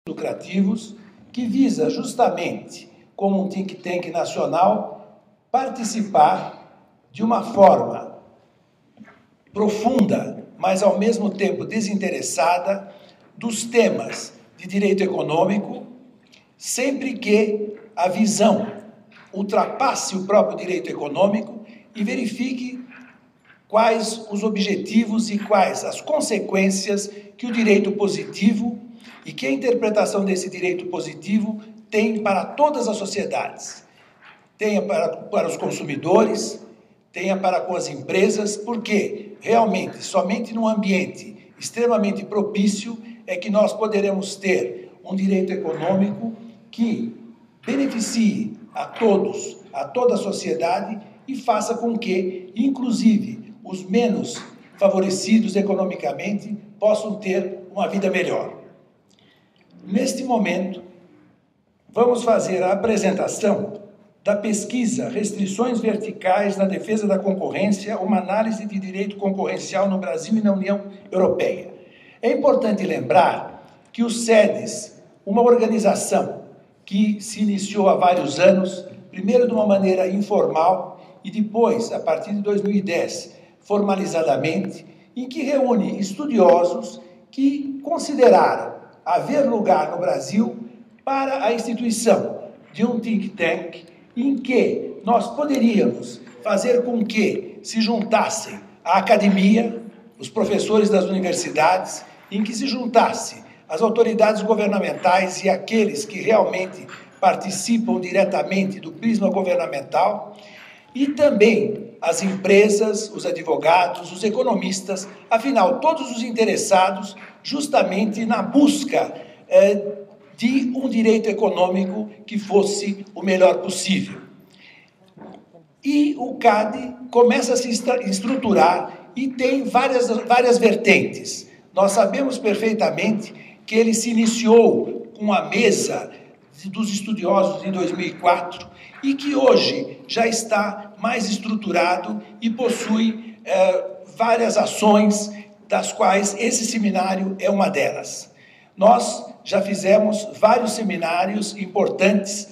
lucrativos, que visa justamente, como um think tank nacional, participar de uma forma profunda, mas ao mesmo tempo desinteressada, dos temas de direito econômico, sempre que a visão ultrapasse o próprio direito econômico e verifique quais os objetivos e quais as consequências que o direito positivo e que a interpretação desse direito positivo tem para todas as sociedades. Tenha para os consumidores, tenha para com as empresas, porque realmente, somente num ambiente extremamente propício é que nós poderemos ter um direito econômico que beneficie a todos, a toda a sociedade e faça com que, inclusive, os menos favorecidos economicamente possam ter uma vida melhor. Neste momento, vamos fazer a apresentação da pesquisa Restrições Verticais na Defesa da Concorrência, uma análise de direito concorrencial no Brasil e na União Europeia. É importante lembrar que o CEDES, uma organização que se iniciou há vários anos, primeiro de uma maneira informal e depois, a partir de 2010, formalizadamente, em que reúne estudiosos que consideraram haver lugar no Brasil para a instituição de um think tank em que nós poderíamos fazer com que se juntassem a academia, os professores das universidades, em que se juntasse as autoridades governamentais e aqueles que realmente participam diretamente do prisma governamental, e também as empresas, os advogados, os economistas, afinal, todos os interessados justamente na busca de um direito econômico que fosse o melhor possível. E o CADE começa a se estruturar e tem várias vertentes. Nós sabemos perfeitamente que ele se iniciou com a mesa dos estudiosos em 2004 e que hoje já está mais estruturado e possui várias ações, das quais esse seminário é uma delas. Nós já fizemos vários seminários importantes,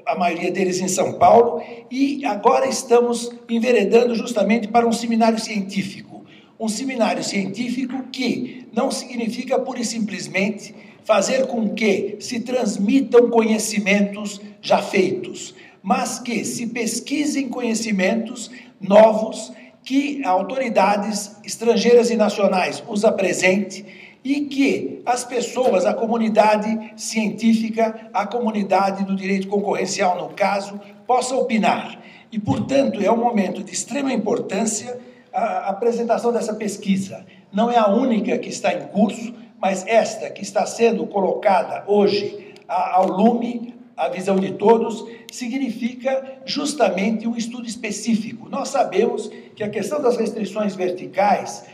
a maioria deles em São Paulo, e agora estamos enveredando justamente para um seminário científico. Um seminário científico que não significa pura e simplesmente fazer com que se transmitam conhecimentos já feitos, mas que se pesquisem conhecimentos novos que autoridades estrangeiras e nacionais os apresentem e que as pessoas, a comunidade científica, a comunidade do direito concorrencial, no caso, possa opinar. E, portanto, é um momento de extrema importância a apresentação dessa pesquisa. Não é a única que está em curso, mas esta que está sendo colocada hoje ao lume, a visão de todos, significa justamente um estudo específico. Nós sabemos que a questão das restrições verticais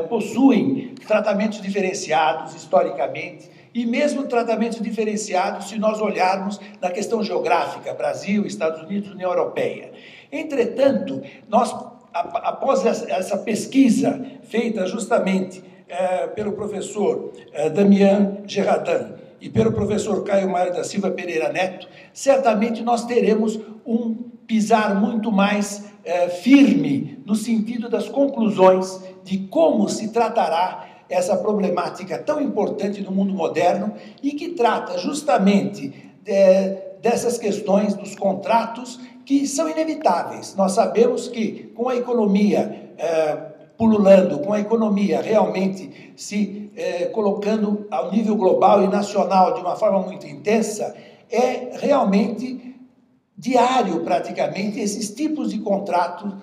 possuem tratamentos diferenciados historicamente, e mesmo tratamentos diferenciados se nós olharmos na questão geográfica, Brasil, Estados Unidos, União Europeia. Entretanto, nós, após essa pesquisa feita justamente pelo professor Damien, Geradin, e pelo professor Caio Mário da Silva Pereira Neto, certamente nós teremos um pisar muito mais firme no sentido das conclusões de como se tratará essa problemática tão importante no mundo moderno e que trata justamente dessas questões dos contratos que são inevitáveis. Nós sabemos que com a economia pululando, com a economia realmente se colocando ao nível global e nacional de uma forma muito intensa, é realmente diário praticamente esses tipos de contratos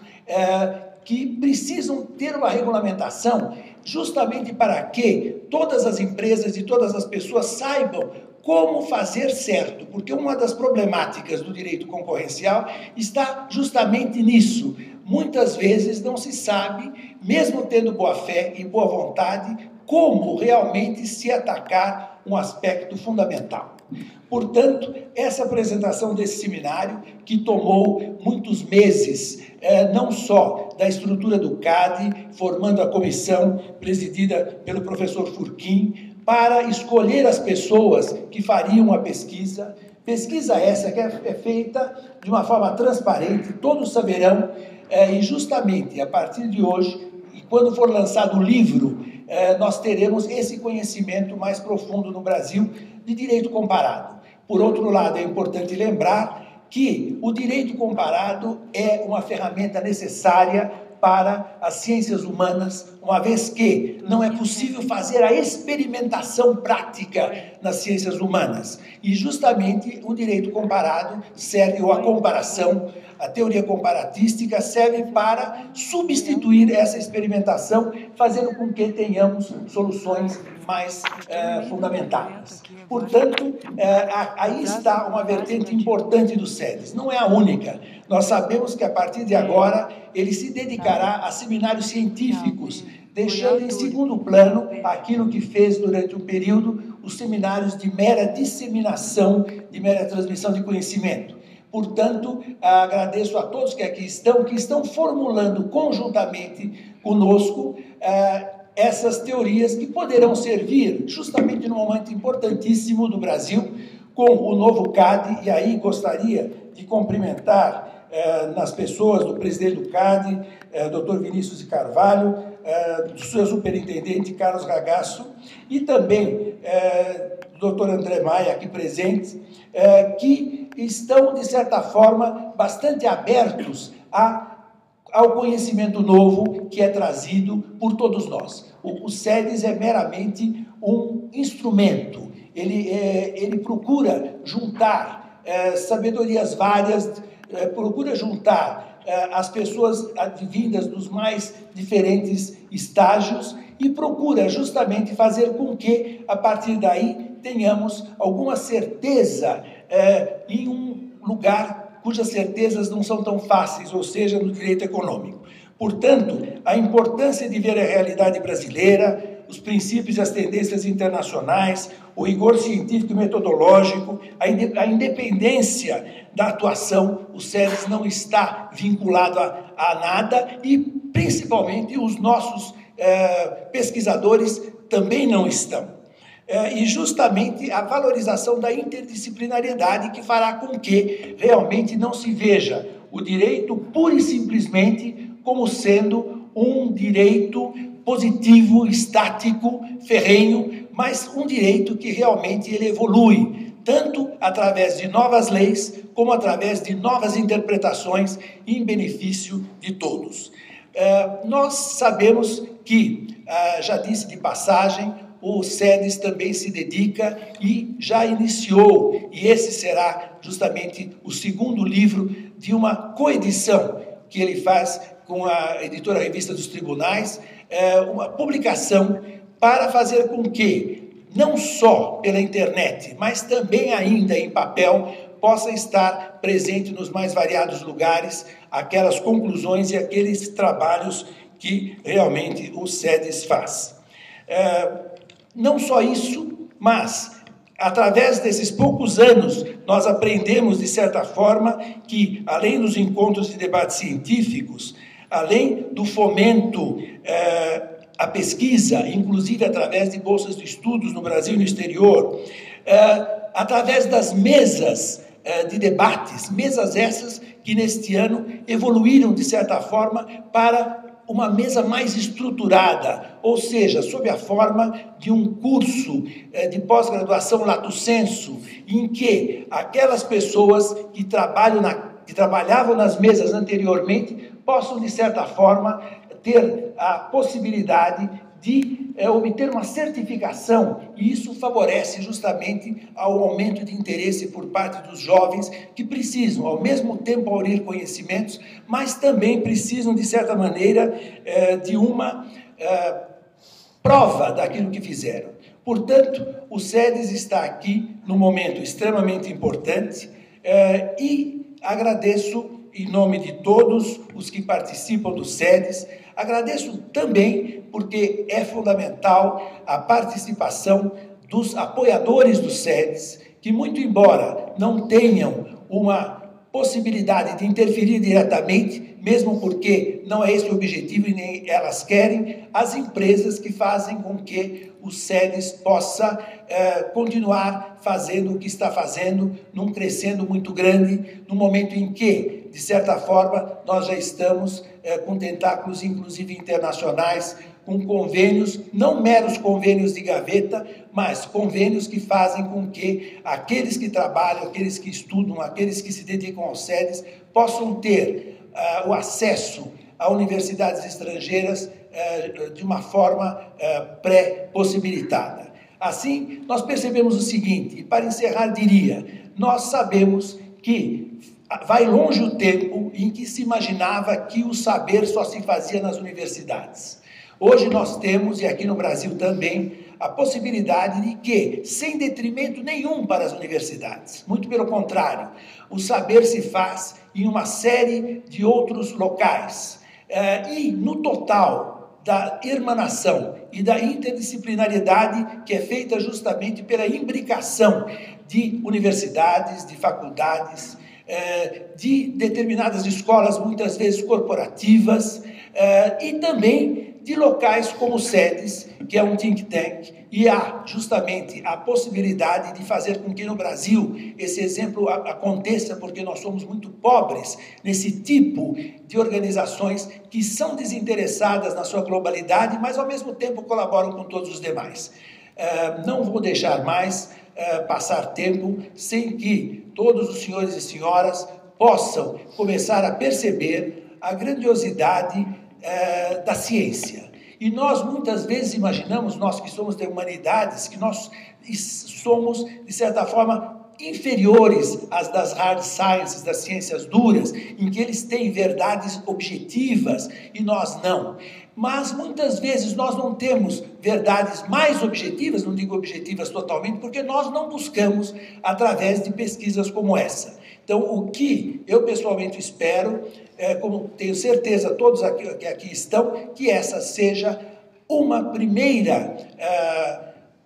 que precisam ter uma regulamentação justamente para que todas as empresas e todas as pessoas saibam como fazer certo, porque uma das problemáticas do direito concorrencial está justamente nisso. Muitas vezes não se sabe, mesmo tendo boa fé e boa vontade, como realmente se atacar um aspecto fundamental. Portanto, essa apresentação desse seminário, que tomou muitos meses, não só da estrutura do CADE, formando a comissão presidida pelo professor Furquim, para escolher as pessoas que fariam a pesquisa. Pesquisa essa que é feita de uma forma transparente, todos saberão, e justamente a partir de hoje, e quando for lançado o livro, nós teremos esse conhecimento mais profundo no Brasil de direito comparado. Por outro lado, é importante lembrar que o direito comparado é uma ferramenta necessária para as ciências humanas, uma vez que não é possível fazer a experimentação prática nas ciências humanas. E justamente o direito comparado serve, ou a comparação, a teoria comparatística serve para substituir essa experimentação, fazendo com que tenhamos soluções mais fundamentadas. Portanto, aí está uma vertente importante do CEDES. Não é a única. Nós sabemos que, a partir de agora, ele se dedicará a seminários científicos, deixando em segundo plano aquilo que fez durante um período os seminários de mera disseminação, de mera transmissão de conhecimento. Portanto, agradeço a todos que aqui estão, que estão formulando conjuntamente conosco essas teorias que poderão servir justamente num momento importantíssimo do Brasil, com o novo CADE, e aí gostaria de cumprimentar nas pessoas do presidente do CADE, Dr. Vinícius de Carvalho, do seu superintendente, Carlos Ragasso, e também do Dr. André Maia, aqui presente, que estão, de certa forma, bastante abertos ao conhecimento novo que é trazido por todos nós. O CEDES é meramente um instrumento, ele procura juntar sabedorias várias, procura juntar as pessoas advindas dos mais diferentes estágios e procura justamente fazer com que, a partir daí, tenhamos alguma certeza em um lugar cujas certezas não são tão fáceis, ou seja, no direito econômico. Portanto, a importância de ver a realidade brasileira, os princípios e as tendências internacionais, o rigor científico e metodológico, a independência da atuação, o CEDES não está vinculado a nada e, principalmente, os nossos pesquisadores também não estão. E justamente a valorização da interdisciplinariedade que fará com que realmente não se veja o direito pura e simplesmente como sendo um direito positivo, estático, ferrenho, mas um direito que realmente ele evolui, tanto através de novas leis, como através de novas interpretações em benefício de todos. Nós sabemos que, já disse de passagem, o CEDES também se dedica e já iniciou, e esse será justamente o segundo livro de uma coedição que ele faz com a editora Revista dos Tribunais, uma publicação para fazer com que, não só pela internet, mas também ainda em papel, possa estar presente nos mais variados lugares aquelas conclusões e aqueles trabalhos que realmente o CEDES faz. Não só isso, mas, através desses poucos anos, nós aprendemos, de certa forma, que, além dos encontros de debates científicos, além do fomento à pesquisa, inclusive através de bolsas de estudos no Brasil e no exterior, através das mesas de debates, mesas essas que, neste ano, evoluíram, de certa forma, para uma mesa mais estruturada, ou seja, sob a forma de um curso de pós-graduação lato sensu, em que aquelas pessoas que trabalhavam nas mesas anteriormente possam, de certa forma, ter a possibilidade de obter uma certificação, e isso favorece justamente ao aumento de interesse por parte dos jovens que precisam, ao mesmo tempo, aurir conhecimentos, mas também precisam, de certa maneira, de uma prova daquilo que fizeram. Portanto, o CEDES está aqui num momento extremamente importante e agradeço em nome de todos os que participam do CEDES. Agradeço também porque é fundamental a participação dos apoiadores do CEDES, que, muito embora não tenham uma possibilidade de interferir diretamente, mesmo porque não é esse o objetivo e nem elas querem, as empresas que fazem com que o CEDES possa continuar fazendo o que está fazendo, num crescendo muito grande, no momento em que, de certa forma, nós já estamos com tentáculos, inclusive internacionais, com convênios, não meros convênios de gaveta, mas convênios que fazem com que aqueles que trabalham, aqueles que estudam, aqueles que se dedicam ao CEDES, possam ter o acesso a universidades estrangeiras de uma forma pré-possibilitada. Assim, nós percebemos o seguinte, e para encerrar diria, nós sabemos que vai longe o tempo em que se imaginava que o saber só se fazia nas universidades. Hoje nós temos, e aqui no Brasil também, a possibilidade de que, sem detrimento nenhum para as universidades, muito pelo contrário, o saber se faz em uma série de outros locais. E no total da irmanação e da interdisciplinariedade que é feita justamente pela imbricação de universidades, de faculdades, de determinadas escolas, muitas vezes corporativas, e também de locais como o CEDES, que é um think tank, e há justamente a possibilidade de fazer com que no Brasil esse exemplo aconteça, porque nós somos muito pobres nesse tipo de organizações que são desinteressadas na sua globalidade, mas ao mesmo tempo colaboram com todos os demais. Não vou deixar mais passar tempo sem que todos os senhores e senhoras possam começar a perceber a grandiosidade da ciência. E nós muitas vezes imaginamos, nós que somos de humanidades, que nós somos, de certa forma, inferiores às das hard sciences, das ciências duras, em que eles têm verdades objetivas e nós não. Mas muitas vezes nós não temos verdades mais objetivas, não digo objetivas totalmente, porque nós não buscamos através de pesquisas como essa. Então, o que eu pessoalmente espero, como tenho certeza todos que aqui estão, que essa seja uma primeira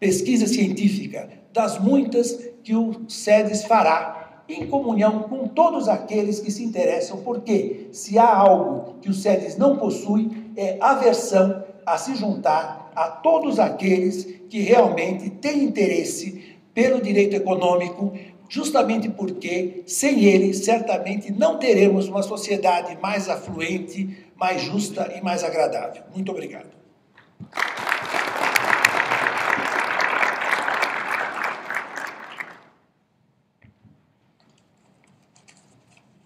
pesquisa científica das muitas que o CEDES fará em comunhão com todos aqueles que se interessam, porque se há algo que o CEDES não possui, é aversão a se juntar a todos aqueles que realmente têm interesse pelo direito econômico, justamente porque, sem ele, certamente não teremos uma sociedade mais afluente, mais justa e mais agradável. Muito obrigado.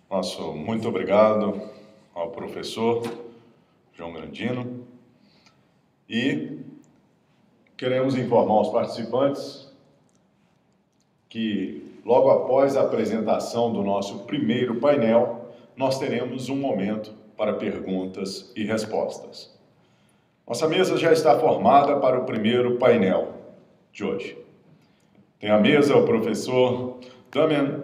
Nosso muito obrigado ao professor João Grandino. E queremos informar os participantes que, logo após a apresentação do nosso primeiro painel, nós teremos um momento para perguntas e respostas. Nossa mesa já está formada para o primeiro painel de hoje. Tem à mesa o professor Damien,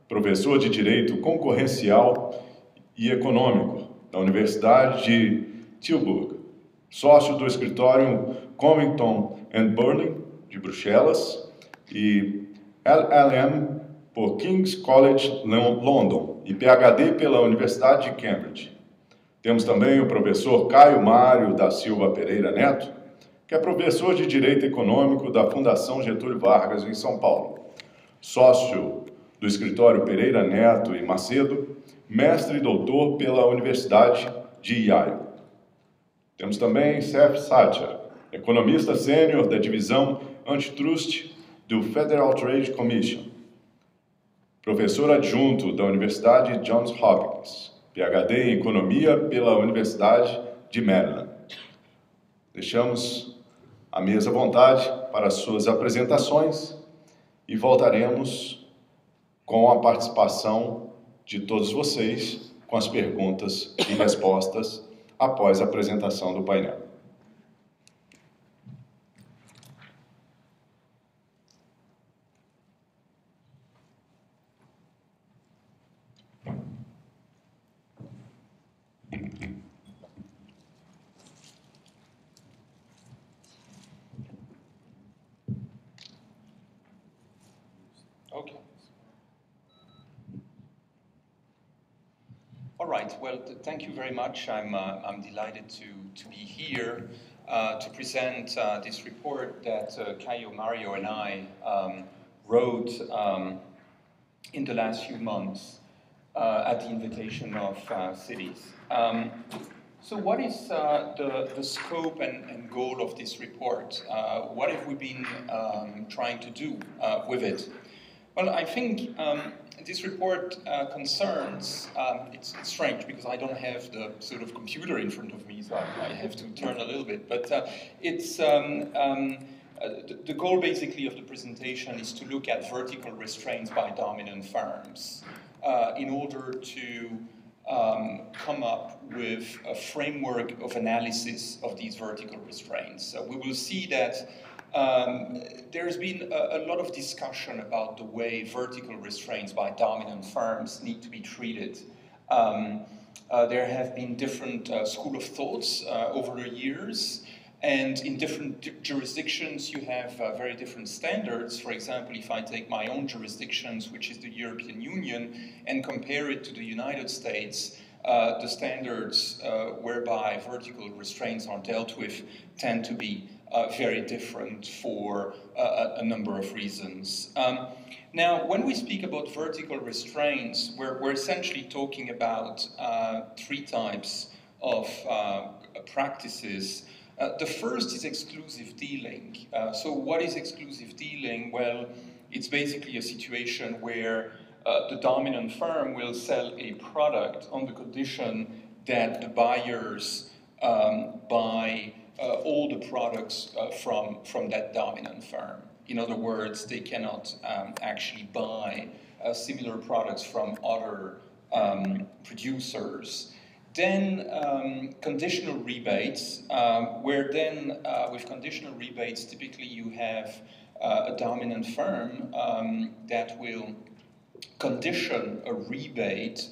professor de Direito Concorrencial e Econômico da Universidade de Tilburg, sócio do escritório Covington & Burling, de Bruxelas, e LL.M. por King's College London e PhD pela Universidade de Cambridge. Temos também o professor Caio Mário da Silva Pereira Neto, que é professor de Direito Econômico da Fundação Getúlio Vargas, em São Paulo, sócio do escritório Pereira Neto e Macedo, mestre e doutor pela Universidade de Yale. Temos também Seth Satcher, economista sênior da divisão Antitrust do Federal Trade Commission, professor adjunto da Universidade Johns Hopkins, PhD em Economia pela Universidade de Maryland. Deixamos a mesa à vontade para as suas apresentações e voltaremos com a participação de todos vocês, com as perguntas e respostas após a apresentação do painel. right. Well, thank you very much. I'm delighted to be here to present this report that Caio, Mario, and I wrote in the last few months at the invitation of cities. So what is the scope and goal of this report? What have we been trying to do with it? Well, I think this report concerns, it's strange because I don't have the sort of computer in front of me, so I have to turn a little bit, but it's the goal basically of the presentation is to look at vertical restraints by dominant firms in order to come up with a framework of analysis of these vertical restraints. So we will see that there's been a lot of discussion about the way vertical restraints by dominant firms need to be treated. There have been different school of thoughts over the years, and in different jurisdictions you have very different standards. For example, if I take my own jurisdictions, which is the European Union, and compare it to the United States, the standards whereby vertical restraints are dealt with tend to be very different for a number of reasons. Now, when we speak about vertical restraints, we're essentially talking about three types of practices. The first is exclusive dealing. So what is exclusive dealing? Well, it's basically a situation where the dominant firm will sell a product on the condition that the buyers buy all the products from that dominant firm. In other words, they cannot actually buy similar products from other producers. Then conditional rebates, where then with conditional rebates, typically you have a dominant firm that will condition a rebate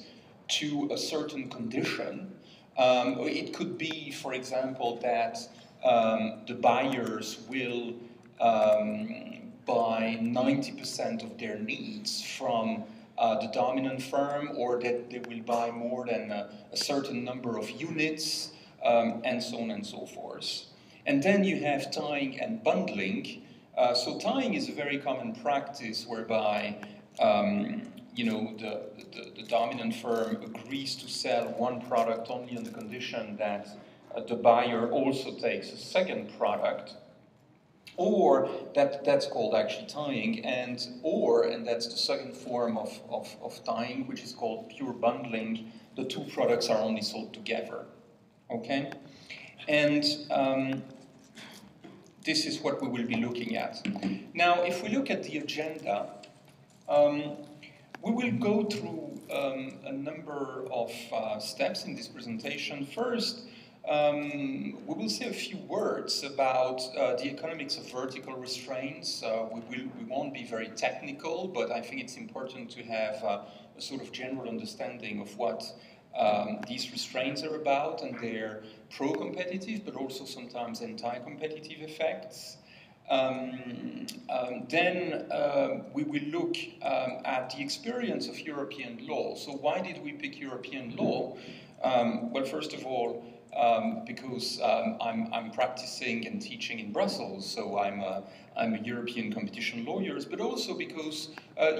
to a certain condition. It could be, for example, that the buyers will buy 90% of their needs from the dominant firm, or that they will buy more than a certain number of units, and so on and so forth. And then you have tying and bundling. So tying is a very common practice whereby the dominant firm agrees to sell one product only on the condition that the buyer also takes a second product, or that's called actually tying, and that's the second form of tying, which is called pure bundling. The two products are only sold together, okay? And this is what we will be looking at. Now, if we look at the agenda, we will go through a number of steps in this presentation. First, we will say a few words about the economics of vertical restraints. We won't be very technical, but I think it's important to have a sort of general understanding of what these restraints are about and their pro-competitive, but also sometimes anti-competitive effects. Then we will look at the experience of European law. So why did we pick European law? Well, first of all, because I'm practicing and teaching in Brussels, so I'm a European competition lawyer, but also because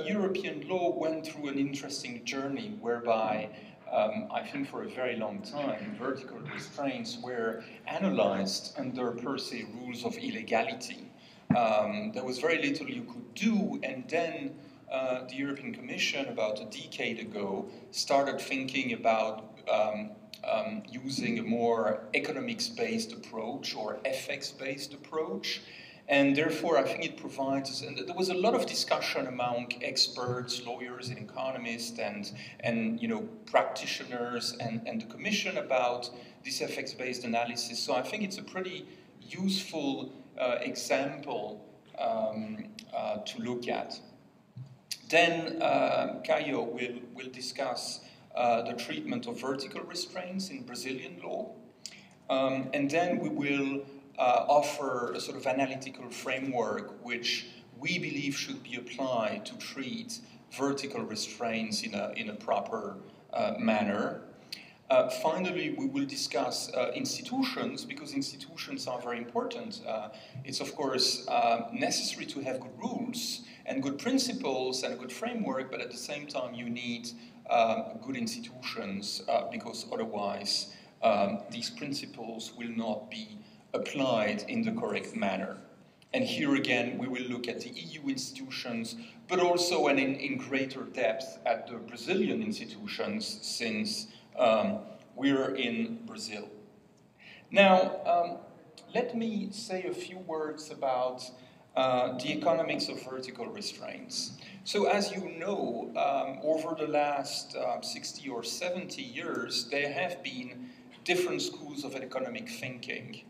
European law went through an interesting journey whereby I think for a very long time vertical restraints were analyzed under per se rules of illegality. There was very little you could do, and then the European Commission about a decade ago started thinking about using a more economics-based approach or FX-based approach, and therefore I think it provides, and there was a lot of discussion among experts, lawyers and economists and practitioners and the Commission about this FX-based analysis. So I think it's a pretty useful example to look at. Then Caio will discuss the treatment of vertical restraints in Brazilian law. And then we will offer a sort of analytical framework which we believe should be applied to treat vertical restraints in a proper manner. Finally, we will discuss institutions, because institutions are very important. It's, of course, necessary to have good rules and good principles and a good framework, but at the same time, you need good institutions, because otherwise, these principles will not be applied in the correct manner. And here again, we will look at the EU institutions, but also and in greater depth at the Brazilian institutions, since we're in Brazil. Now, let me say a few words about the economics of vertical restraints. So as you know, over the last 60 or 70 years, there have been different schools of economic thinking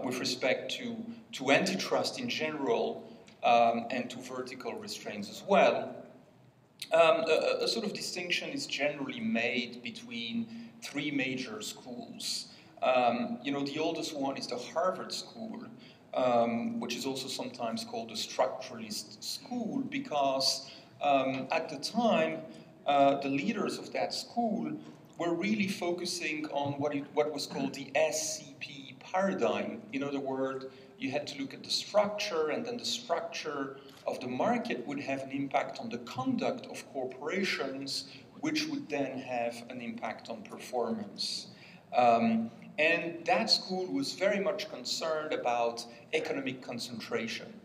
with respect to antitrust in general and to vertical restraints as well. A sort of distinction is generally made between three major schools. The oldest one is the Harvard School, which is also sometimes called the structuralist school, because at the time, the leaders of that school were really focusing on what was called the SCP paradigm. In other words, you had to look at the structure, and then the structure of the market would have an impact on the conduct of corporations, which would then have an impact on performance. And that school was very much concerned about economic concentration.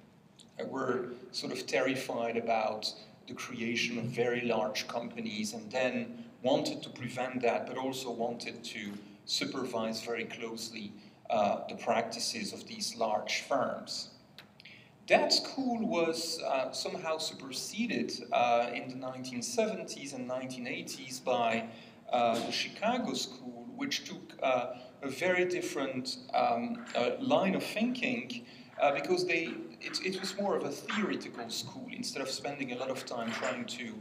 We're sort of terrified about the creation of very large companies, and then wanted to prevent that, but also wanted to supervise very closely the practices of these large firms. That school was somehow superseded in the 1970s and 1980s by the Chicago School, which took a very different line of thinking, because it was more of a theoretical school. Instead of spending a lot of time trying to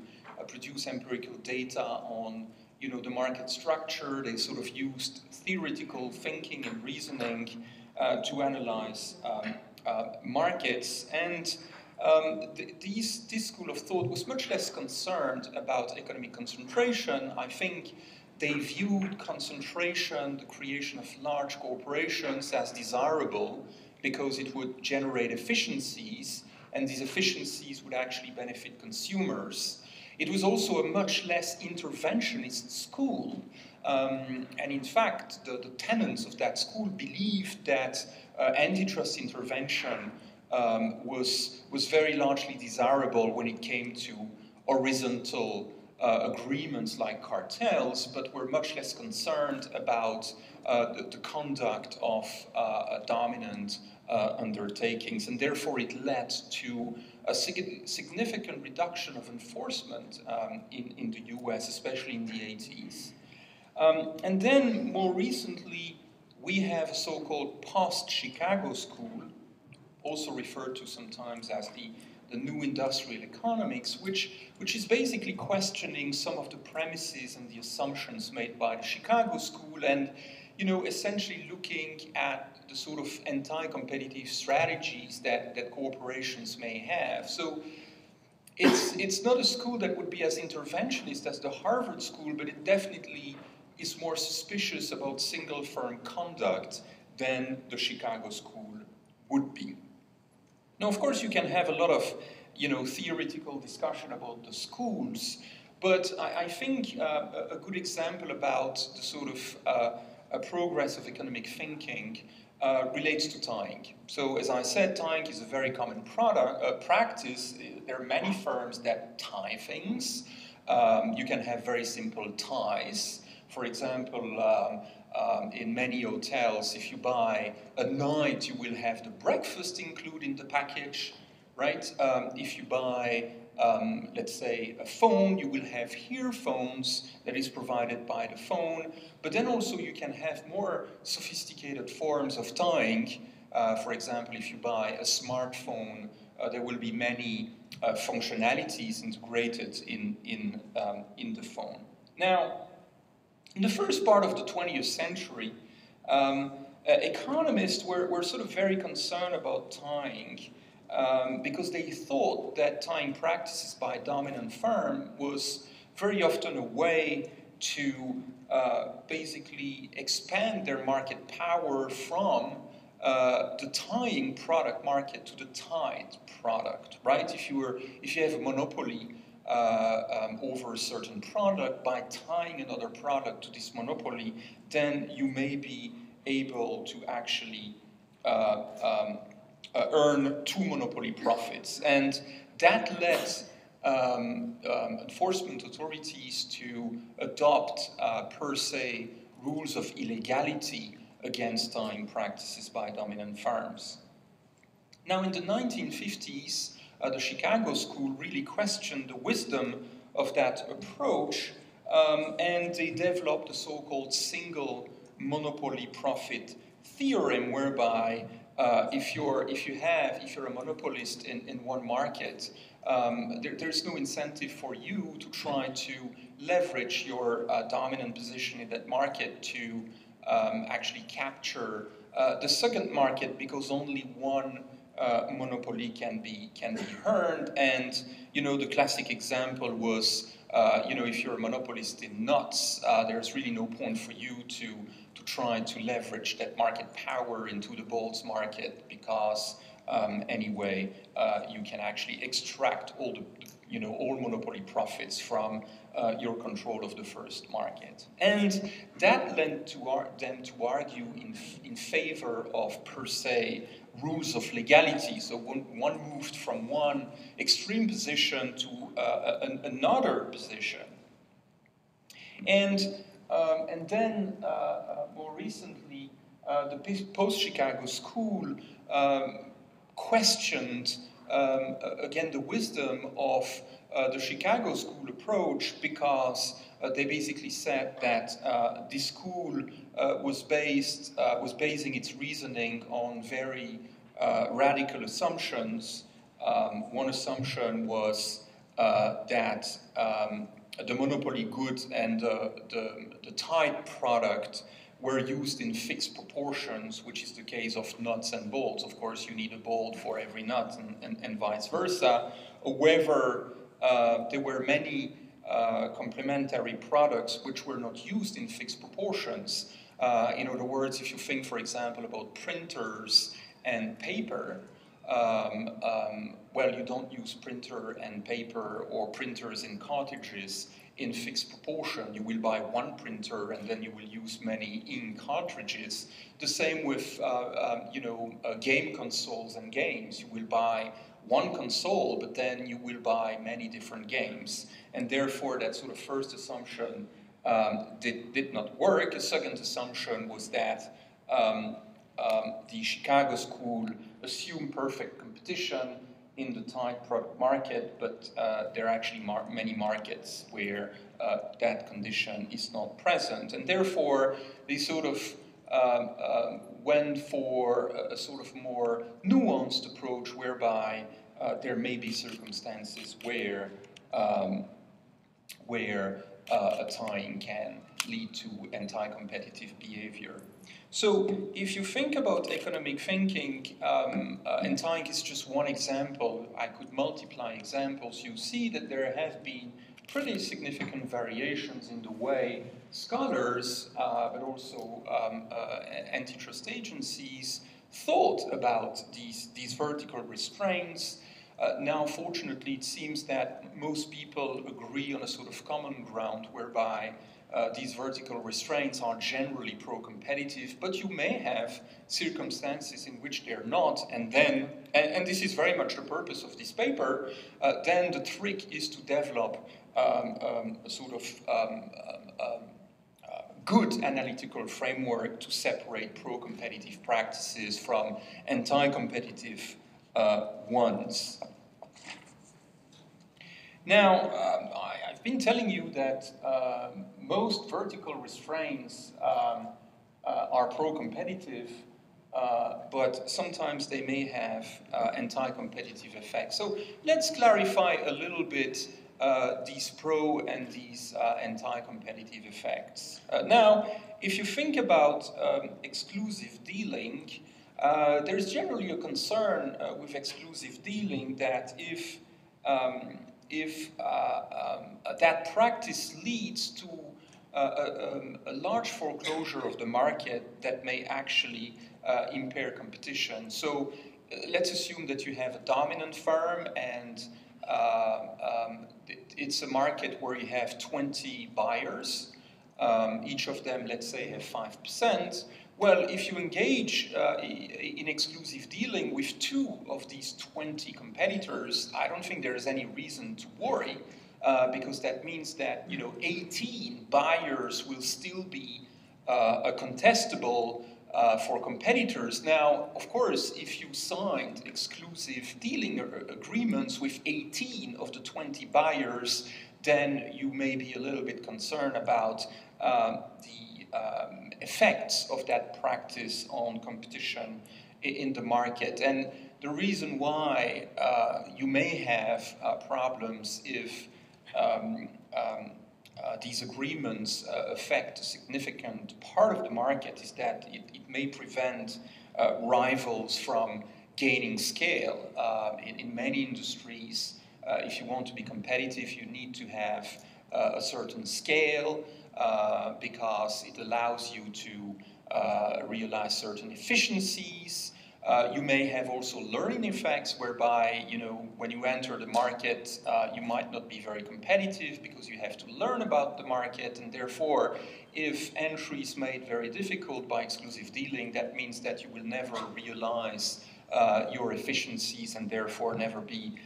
produce empirical data on the market structure, they sort of used theoretical thinking and reasoning to analyze markets. And this school of thought was much less concerned about economic concentration. I think they viewed concentration, the creation of large corporations, as desirable because it would generate efficiencies, and these efficiencies would actually benefit consumers. It was also a much less interventionist school, and in fact, the tenets of that school believed that antitrust intervention was very largely desirable when it came to horizontal agreements like cartels, but were much less concerned about the conduct of dominant undertakings, and therefore it led to a significant reduction of enforcement in the US, especially in the 80s. And then more recently, we have a so-called post-Chicago school, also referred to sometimes as the new industrial economics, which is basically questioning some of the premises and the assumptions made by the Chicago school, and essentially looking at the sort of anti-competitive strategies that corporations may have. So it's not a school that would be as interventionist as the Harvard school, but it definitely is more suspicious about single firm conduct than the Chicago school would be. Now, of course, you can have a lot of theoretical discussion about the schools, but I think a good example about the sort of progress of economic thinking relates to tying. So, as I said, tying is a very common practice. There are many firms that tie things. You can have very simple ties. For example, in many hotels, if you buy a night, you will have the breakfast included in the package, right? If you buy, let's say, a phone, you will have earphones that is provided by the phone. But then also you can have more sophisticated forms of tying. For example, if you buy a smartphone, there will be many functionalities integrated in the phone. Now, in the first part of the 20th century, economists were sort of very concerned about tying because they thought that tying practices by a dominant firm was very often a way to basically expand their market power from the tying product market to the tied product, right? If you have a monopoly over a certain product, by tying another product to this monopoly, then you may be able to actually earn two monopoly profits. And that led enforcement authorities to adopt per se rules of illegality against tying practices by dominant firms. Now, in the 1950s, the Chicago School really questioned the wisdom of that approach, and they developed the so-called single monopoly profit theorem, whereby if you're a monopolist in one market, there's no incentive for you to try to leverage your dominant position in that market to actually capture the second market, because only one monopoly can be earned. And the classic example was if you're a monopolist in nuts, there's really no point for you to try to leverage that market power into the bolts market, because anyway you can actually extract all monopoly profits from your control of the first market. And that led them to argue in favor of per se rules of legality. So one moved from one extreme position to another position. And then more recently, the post-Chicago School questioned again the wisdom of the Chicago School approach, because they basically said that this school was basing its reasoning on very radical assumptions. One assumption was that the monopoly goods and the tied product were used in fixed proportions, which is the case of nuts and bolts. Of course, you need a bolt for every nut, and vice versa. However, there were many complementary products which were not used in fixed proportions. In other words, if you think, for example, about printers and paper, well, you don't use printer and paper or printers and cartridges in fixed proportion. You will buy one printer and then you will use many ink cartridges. The same with game consoles and games. You will buy one console, but then you will buy many different games. And therefore, that sort of first assumption did not work. A second assumption was that the Chicago School assumed perfect competition in the tied product market, but there are actually many markets where that condition is not present. And therefore, they sort of went for a sort of more nuanced approach, whereby there may be circumstances where a tying can lead to anti-competitive behavior. So if you think about economic thinking, and tying is just one example, I could multiply examples, you see that there have been pretty significant variations in the way scholars, but also antitrust agencies, thought about these vertical restraints. Now, fortunately, it seems that most people agree on a sort of common ground, whereby these vertical restraints are generally pro-competitive, but you may have circumstances in which they're not, and then, and this is very much the purpose of this paper, then the trick is to develop a sort of good analytical framework to separate pro-competitive practices from anti-competitive ones. Now, I've been telling you that most vertical restraints are pro-competitive, but sometimes they may have anti-competitive effects. So let's clarify a little bit these pro and these anti-competitive effects. Now, if you think about exclusive dealing, there's generally a concern with exclusive dealing that if that practice leads to a large foreclosure of the market that may actually impair competition. So let's assume that you have a dominant firm and it's a market where you have 20 buyers. Each of them, let's say, have 5%. Well, if you engage in exclusive dealing with 2 of these 20 competitors, I don't think there is any reason to worry, because that means that 18 buyers will still be contestable for competitors. Now, of course, if you signed exclusive dealing agreements with 18 of the 20 buyers, then you may be a little bit concerned about the effects of that practice on competition in the market. And the reason why you may have problems if these agreements affect a significant part of the market is that it may prevent rivals from gaining scale. In many industries, if you want to be competitive, you need to have a certain scale because it allows you to realize certain efficiencies. You may have also learning effects whereby, when you enter the market, you might not be very competitive because you have to learn about the market, and therefore, if entry is made very difficult by exclusive dealing, that means that you will never realize your efficiencies and therefore never be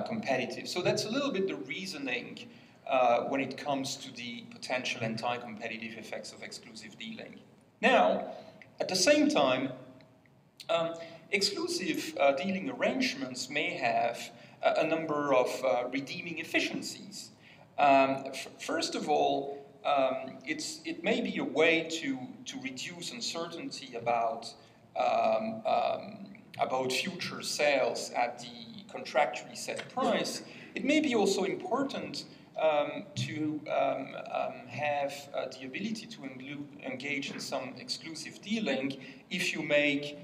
competitive. So that's a little bit the reasoning when it comes to the potential anti-competitive effects of exclusive dealing. Now, at the same time, exclusive dealing arrangements may have a number of redeeming efficiencies. First of all, it may be a way to reduce uncertainty about future sales at the contractually set price. It may be also important to have the ability to engage in some exclusive dealing if you make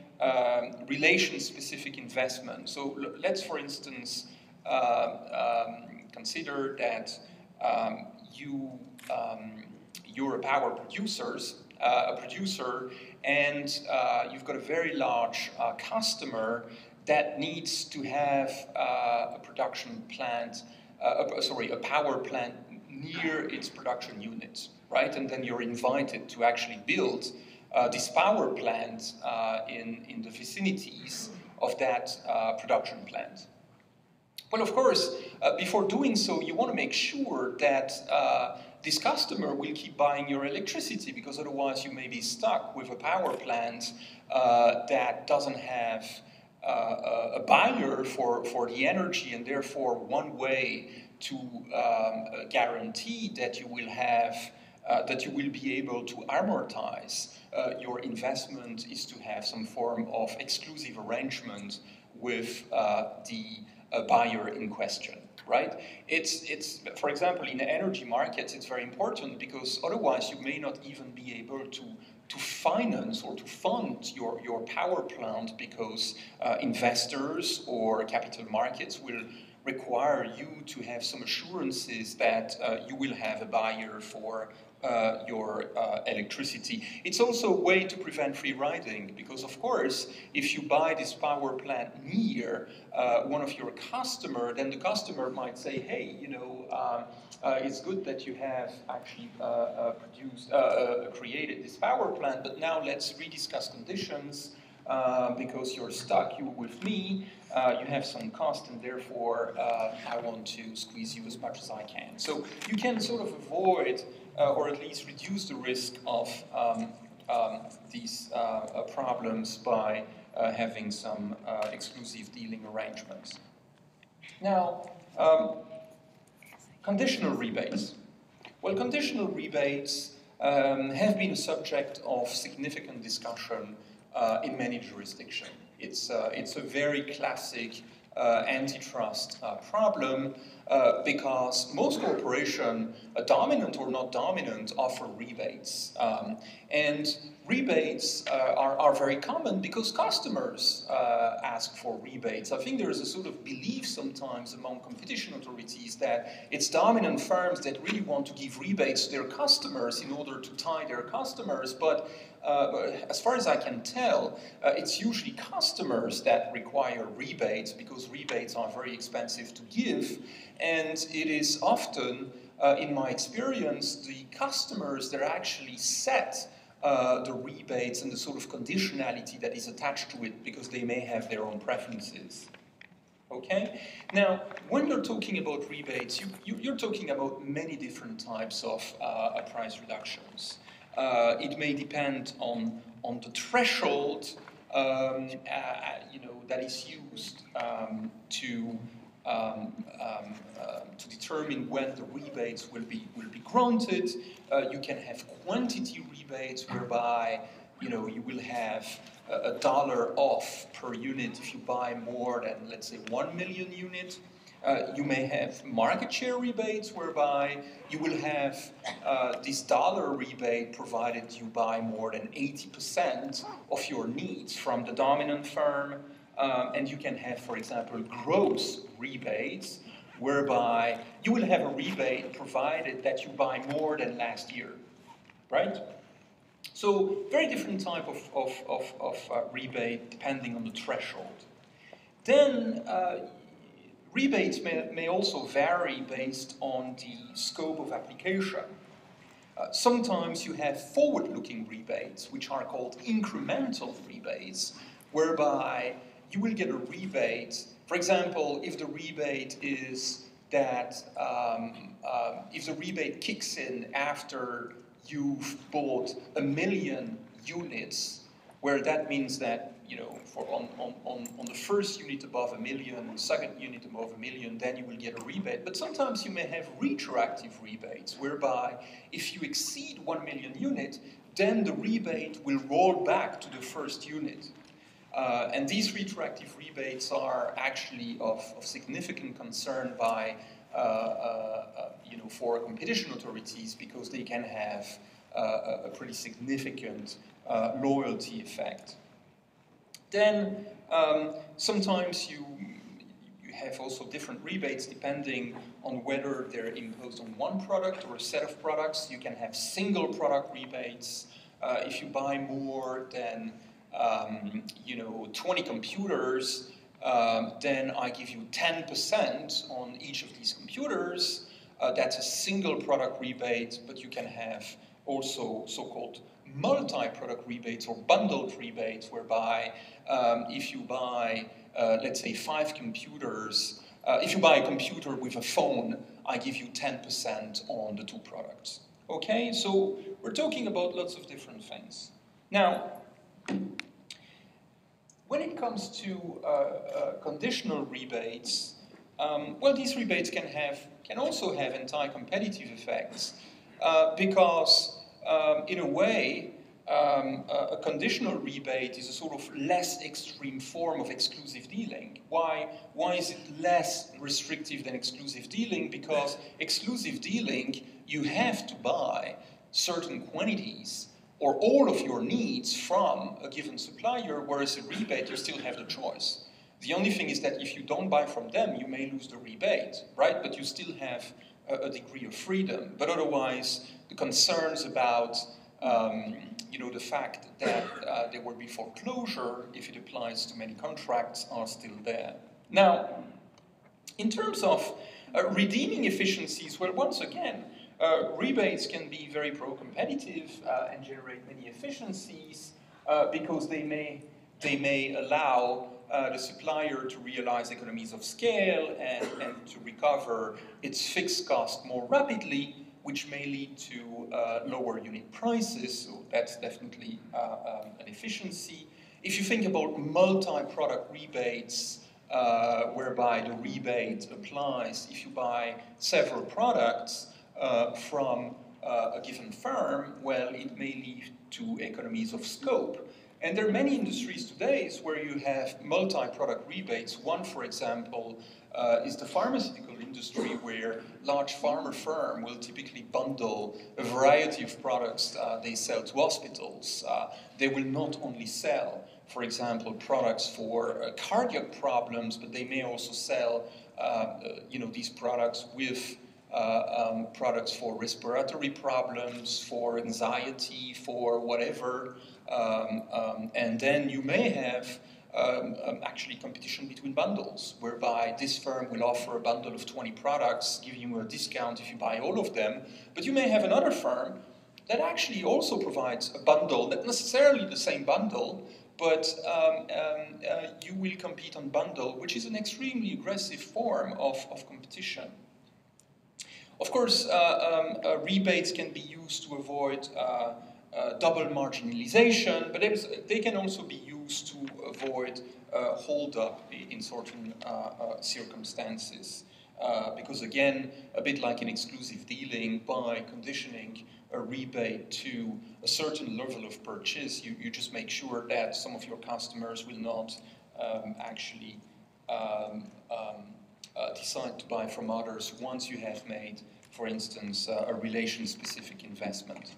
relation-specific investment. So let's, for instance, consider that you're a power producer, and you've got a very large customer that needs to have a production plant, a power plant near its production unit, right? And then you're invited to actually build this power plant in the vicinities of that production plant. Well, of course, before doing so, you want to make sure that this customer will keep buying your electricity, because otherwise you may be stuck with a power plant that doesn't have a buyer for the energy, and therefore one way to guarantee that you will have that you will be able to amortize your investment is to have some form of exclusive arrangement with the buyer in question, right? It's for example, in the energy markets, it's very important because otherwise you may not even be able to finance or to fund your power plant, because investors or capital markets will require you to have some assurances that you will have a buyer for your electricity. It's also a way to prevent free riding, because of course, if you buy this power plant near one of your customers, then the customer might say, hey, it's good that you have actually created this power plant, but now let's rediscuss conditions because you're stuck with me, you have some cost, and therefore I want to squeeze you as much as I can. So you can sort of avoid or at least reduce the risk of these problems by having some exclusive dealing arrangements. Now, conditional rebates. Well, conditional rebates have been a subject of significant discussion in many jurisdictions. It's a very classic antitrust problem because most corporations, dominant or not dominant, offer rebates. And rebates are very common because customers ask for rebates. I think there is a sort of belief sometimes among competition authorities that it's dominant firms that really want to give rebates to their customers in order to tie their customers, but as far as I can tell, it's usually customers that require rebates because rebates are very expensive to give, and it is often, in my experience, the customers that actually set the rebates and the sort of conditionality that is attached to it because they may have their own preferences. Okay? Now, when you're talking about rebates, you're talking about many different types of price reductions. It may depend on the threshold that is used to determine when the rebates will be granted. You can have quantity rebates whereby you will have $1 off per unit if you buy more than, let's say, 1 million units. You may have market share rebates whereby you will have this dollar rebate provided you buy more than 80% of your needs from the dominant firm. And you can have, for example, gross rebates whereby you will have a rebate provided that you buy more than last year, right? So very different type of rebate depending on the threshold. Then rebates may also vary based on the scope of application. Sometimes you have forward-looking rebates, which are called incremental rebates, whereby you will get a rebate. For example, if the rebate is that, if the rebate kicks in after you've bought 1 million units, where that means that on the first unit above 1 million, second unit above 1 million, then you will get a rebate. But sometimes you may have retroactive rebates, whereby if you exceed 1 million units, then the rebate will roll back to the first unit. And these retroactive rebates are actually of significant concern by, for competition authorities because they can have a pretty significant loyalty effect. Then sometimes you have also different rebates depending on whether they're imposed on one product or a set of products. You can have single product rebates. If you buy more than 20 computers, then I give you 10% on each of these computers. That's a single product rebate, but you can have also so-called multi-product rebates or bundled rebates, whereby if you buy, let's say, 5 computers, if you buy a computer with a phone, I give you 10% on the 2 products. Okay, so we're talking about lots of different things. Now, when it comes to conditional rebates, well, these rebates can also have anti-competitive effects because, in a way, a conditional rebate is a sort of less extreme form of exclusive dealing. Why is it less restrictive than exclusive dealing? Because exclusive dealing, you have to buy certain quantities or all of your needs from a given supplier, whereas a rebate, you still have the choice. The only thing is that if you don't buy from them, you may lose the rebate, right? But you still have a degree of freedom. But otherwise, the concerns about the fact that there will be foreclosure if it applies to many contracts are still there. Now, in terms of redeeming efficiencies, well, once again, rebates can be very pro-competitive and generate many efficiencies because they may allow the supplier to realize economies of scale and to recover its fixed cost more rapidly, which may lead to lower unit prices. So that's definitely an efficiency. If you think about multi-product rebates, whereby the rebate applies if you buy several products from a given firm, well, it may lead to economies of scope. And there are many industries today where you have multi-product rebates. One, for example, is the pharmaceutical industry, where large pharma firm will typically bundle a variety of products they sell to hospitals. They will not only sell, for example, products for cardiac problems, but they may also sell these products with products for respiratory problems, for anxiety, for whatever. And then you may have actually competition between bundles, whereby this firm will offer a bundle of 20 products, giving you a discount if you buy all of them. But you may have another firm that actually also provides a bundle, not necessarily the same bundle, but you will compete on bundle, which is an extremely aggressive form of competition. Of course, rebates can be used to avoid double marginalization, but they can also be used to avoid hold-up in certain circumstances. Because again, a bit like in exclusive dealing, by conditioning a rebate to a certain level of purchase, you just make sure that some of your customers will not actually decide to buy from others once you have made, for instance, a relation-specific investment.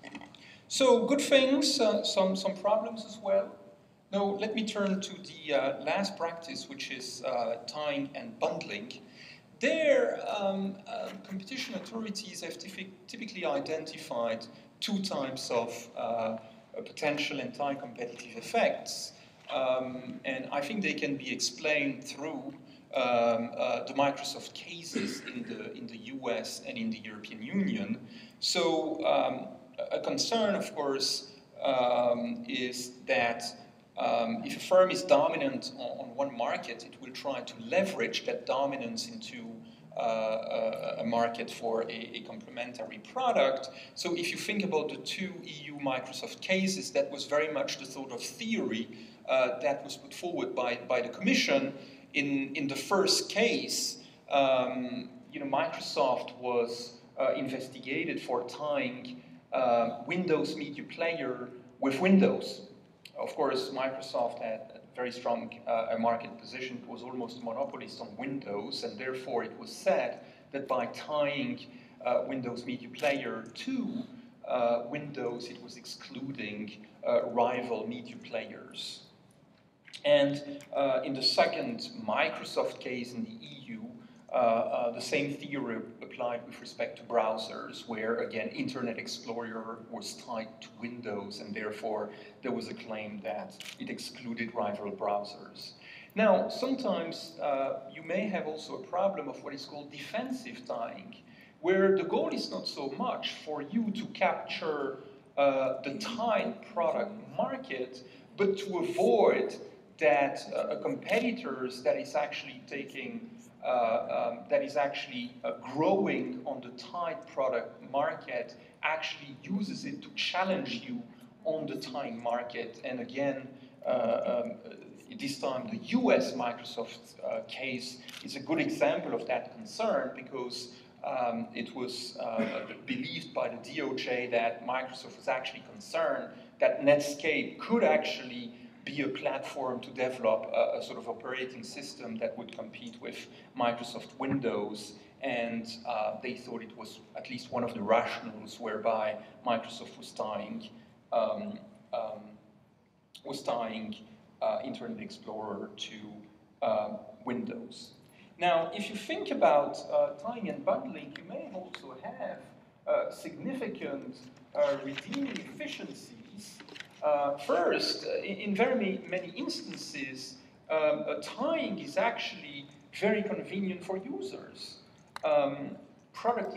So good things, some problems as well. Now let me turn to the last practice, which is tying and bundling. There, competition authorities have typically identified two types of potential anti-competitive effects, and I think they can be explained through the Microsoft cases in the US and in the European Union. So a concern, of course, is that if a firm is dominant on one market, it will try to leverage that dominance into a market for a complementary product. So if you think about the two EU Microsoft cases, that was very much the sort of theory that was put forward by the Commission. In the first case, Microsoft was investigated for tying Windows Media Player with Windows. Of course, Microsoft had a very strong market position. It was almost a monopolist on Windows, and therefore it was said that by tying Windows Media Player to Windows, it was excluding rival media players. And in the second Microsoft case in the EU, the same theory applied with respect to browsers, where, again, Internet Explorer was tied to Windows, and therefore there was a claim that it excluded rival browsers. Now, sometimes you may have also a problem of what is called defensive tying, where the goal is not so much for you to capture the tied product market, but to avoid that a competitor that is actually taking growing on the tied product market actually uses it to challenge you on the tying market. And again, this time the US Microsoft case is a good example of that concern, because it was believed by the DOJ that Microsoft was actually concerned that Netscape could actually be a platform to develop a sort of operating system that would compete with Microsoft Windows, and they thought it was at least one of the rationales whereby Microsoft was tying Internet Explorer to Windows. Now, if you think about tying and bundling, you may also have significant redeeming efficiencies. First, in very many instances, tying is actually very convenient for users. Product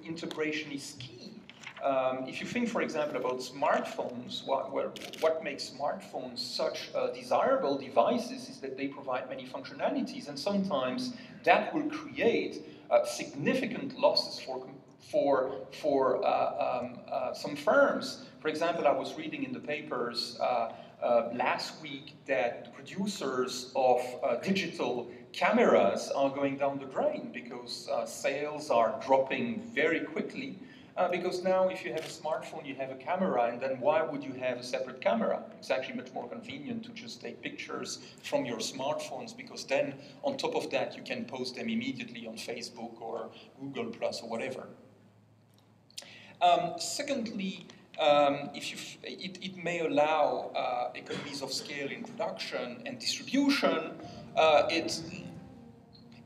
integration is key. If you think, for example, about smartphones, what makes smartphones such desirable devices is that they provide many functionalities, and sometimes that will create significant losses for some firms. For example, I was reading in the papers last week that the producers of digital cameras are going down the drain because sales are dropping very quickly. because now if you have a smartphone, you have a camera, and then why would you have a separate camera? It's actually much more convenient to just take pictures from your smartphones, because then on top of that, you can post them immediately on Facebook or Google Plus or whatever. Secondly, it may allow economies of scale in production and distribution.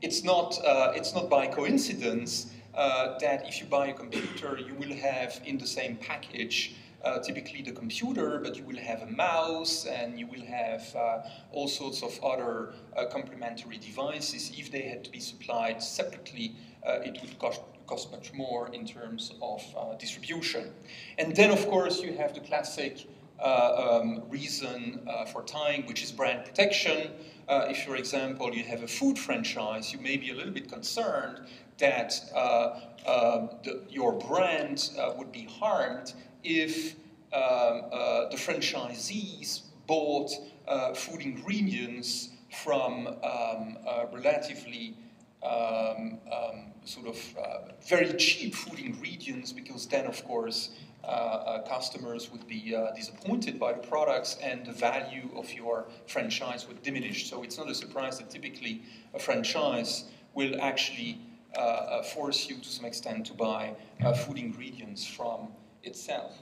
It's not by coincidence that if you buy a computer, you will have in the same package typically the computer, but you will have a mouse and you will have all sorts of other complementary devices. If they had to be supplied separately, it would cost much more in terms of distribution. And then, of course, you have the classic reason for tying, which is brand protection. If, for example, you have a food franchise, you may be a little bit concerned that your brand would be harmed if the franchisees bought food ingredients from relatively very cheap food ingredients, because then, of course, customers would be disappointed by the products and the value of your franchise would diminish. So it's not a surprise that typically a franchise will actually force you to some extent to buy food ingredients from itself.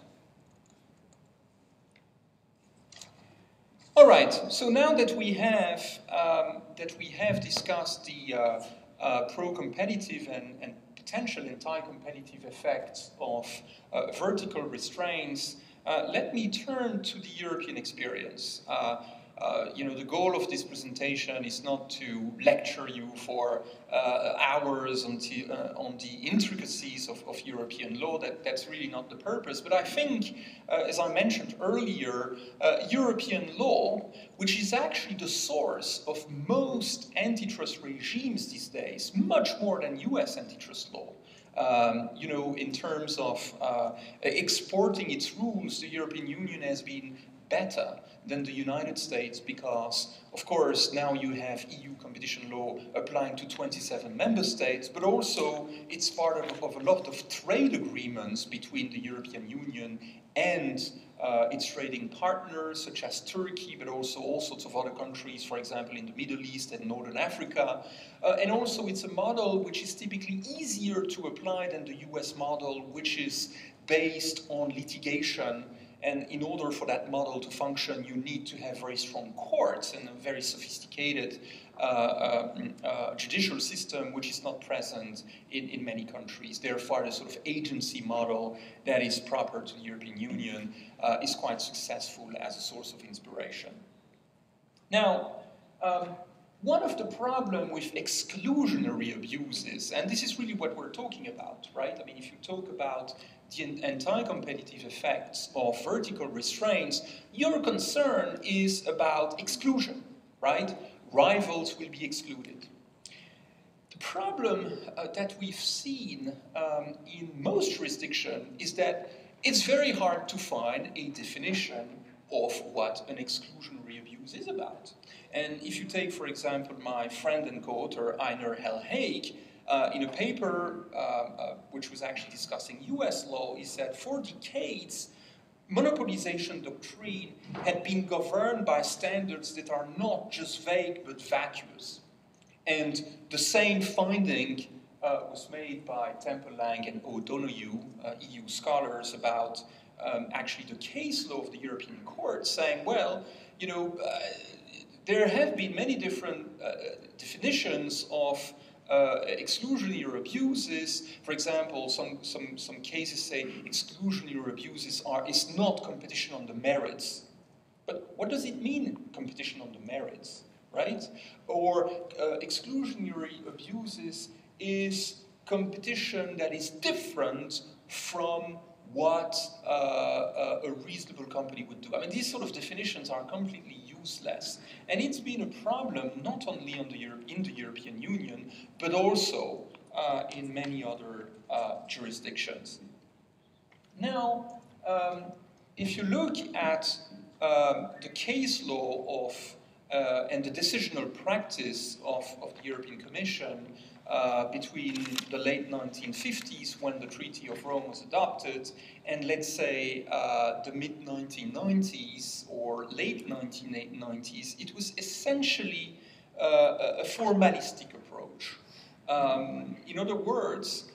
All right, so now that we have discussed the pro-competitive and potential anti-competitive effects of vertical restraints, let me turn to the European experience. The goal of this presentation is not to lecture you for hours on the intricacies of European law. That's really not the purpose. But I think, as I mentioned earlier, European law, which is actually the source of most antitrust regimes these days, much more than US antitrust law. In terms of exporting its rules, the European Union has been better than the United States because, of course, now you have EU competition law applying to 27 member states, but also it's part of a lot of trade agreements between the European Union and its trading partners, such as Turkey, but also all sorts of other countries, for example, in the Middle East and Northern Africa. And also it's a model which is typically easier to apply than the US model, which is based on litigation. And in order for that model to function, you need to have very strong courts and a very sophisticated judicial system, which is not present in many countries. Therefore, the sort of agency model that is proper to the European Union is quite successful as a source of inspiration. Now, one of the problems with exclusionary abuses, and this is really what we're talking about, right? I mean, if you talk about the anti-competitive effects of vertical restraints, your concern is about exclusion, right? Rivals will be excluded. The problem that we've seen in most jurisdictions is that it's very hard to find a definition of what an exclusionary abuse is about. And if you take, for example, my friend and co-author Einar Hellhaig, in a paper which was actually discussing US law, he said for decades, monopolization doctrine had been governed by standards that are not just vague but vacuous. And the same finding was made by Temple, Lang, and O'Donoghue, EU scholars, about actually the case law of the European Court, saying, well, there have been many different definitions of exclusionary abuses. For example, some cases say exclusionary abuses is not competition on the merits. But what does it mean, competition on the merits, right? Or exclusionary abuses is competition that is different from what a reasonable company would do. I mean, these sort of definitions are completely useless. And it's been a problem not only in the European Union, but also in many other jurisdictions. Now, if you look at the case law of and the decisional practice of the European Commission, between the late 1950s, when the Treaty of Rome was adopted, and let's say the mid-1990s or late 1990s, it was essentially a formalistic approach. In other words,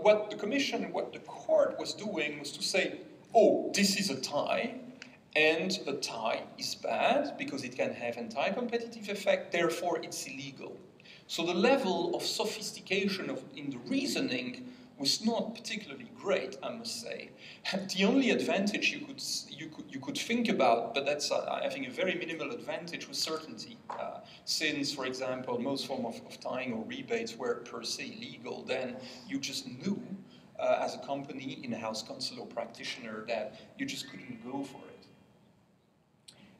what the Commission and what the Court was doing was to say, oh, this is a tie, and a tie is bad because it can have anti-competitive effect, therefore it's illegal. So the level of sophistication in the reasoning was not particularly great, I must say. The only advantage you could think about, but that's I think a very minimal advantage, was certainty. Since, for example, most forms of tying or rebates were per se legal, then you just knew as a company, in-house counsel or practitioner, that you just couldn't go for it.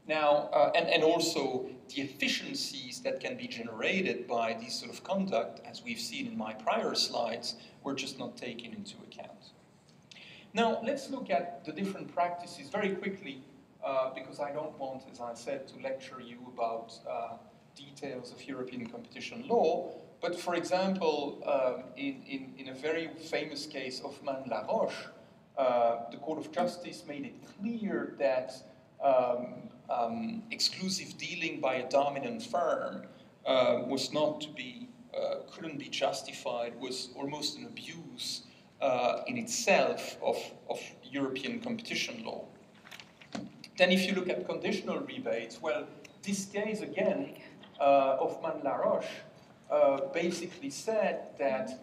Now, and also the efficiencies that can be generated by this sort of conduct, as we've seen in my prior slides, were just not taken into account. Now, let's look at the different practices very quickly, because I don't want, as I said, to lecture you about details of European competition law. But for example, in a very famous case of Man-La Roche, the Court of Justice made it clear that exclusive dealing by a dominant firm was not to be, couldn't be justified, was almost an abuse in itself of European competition law. Then if you look at conditional rebates, well, this case again of Man-La Roche basically said that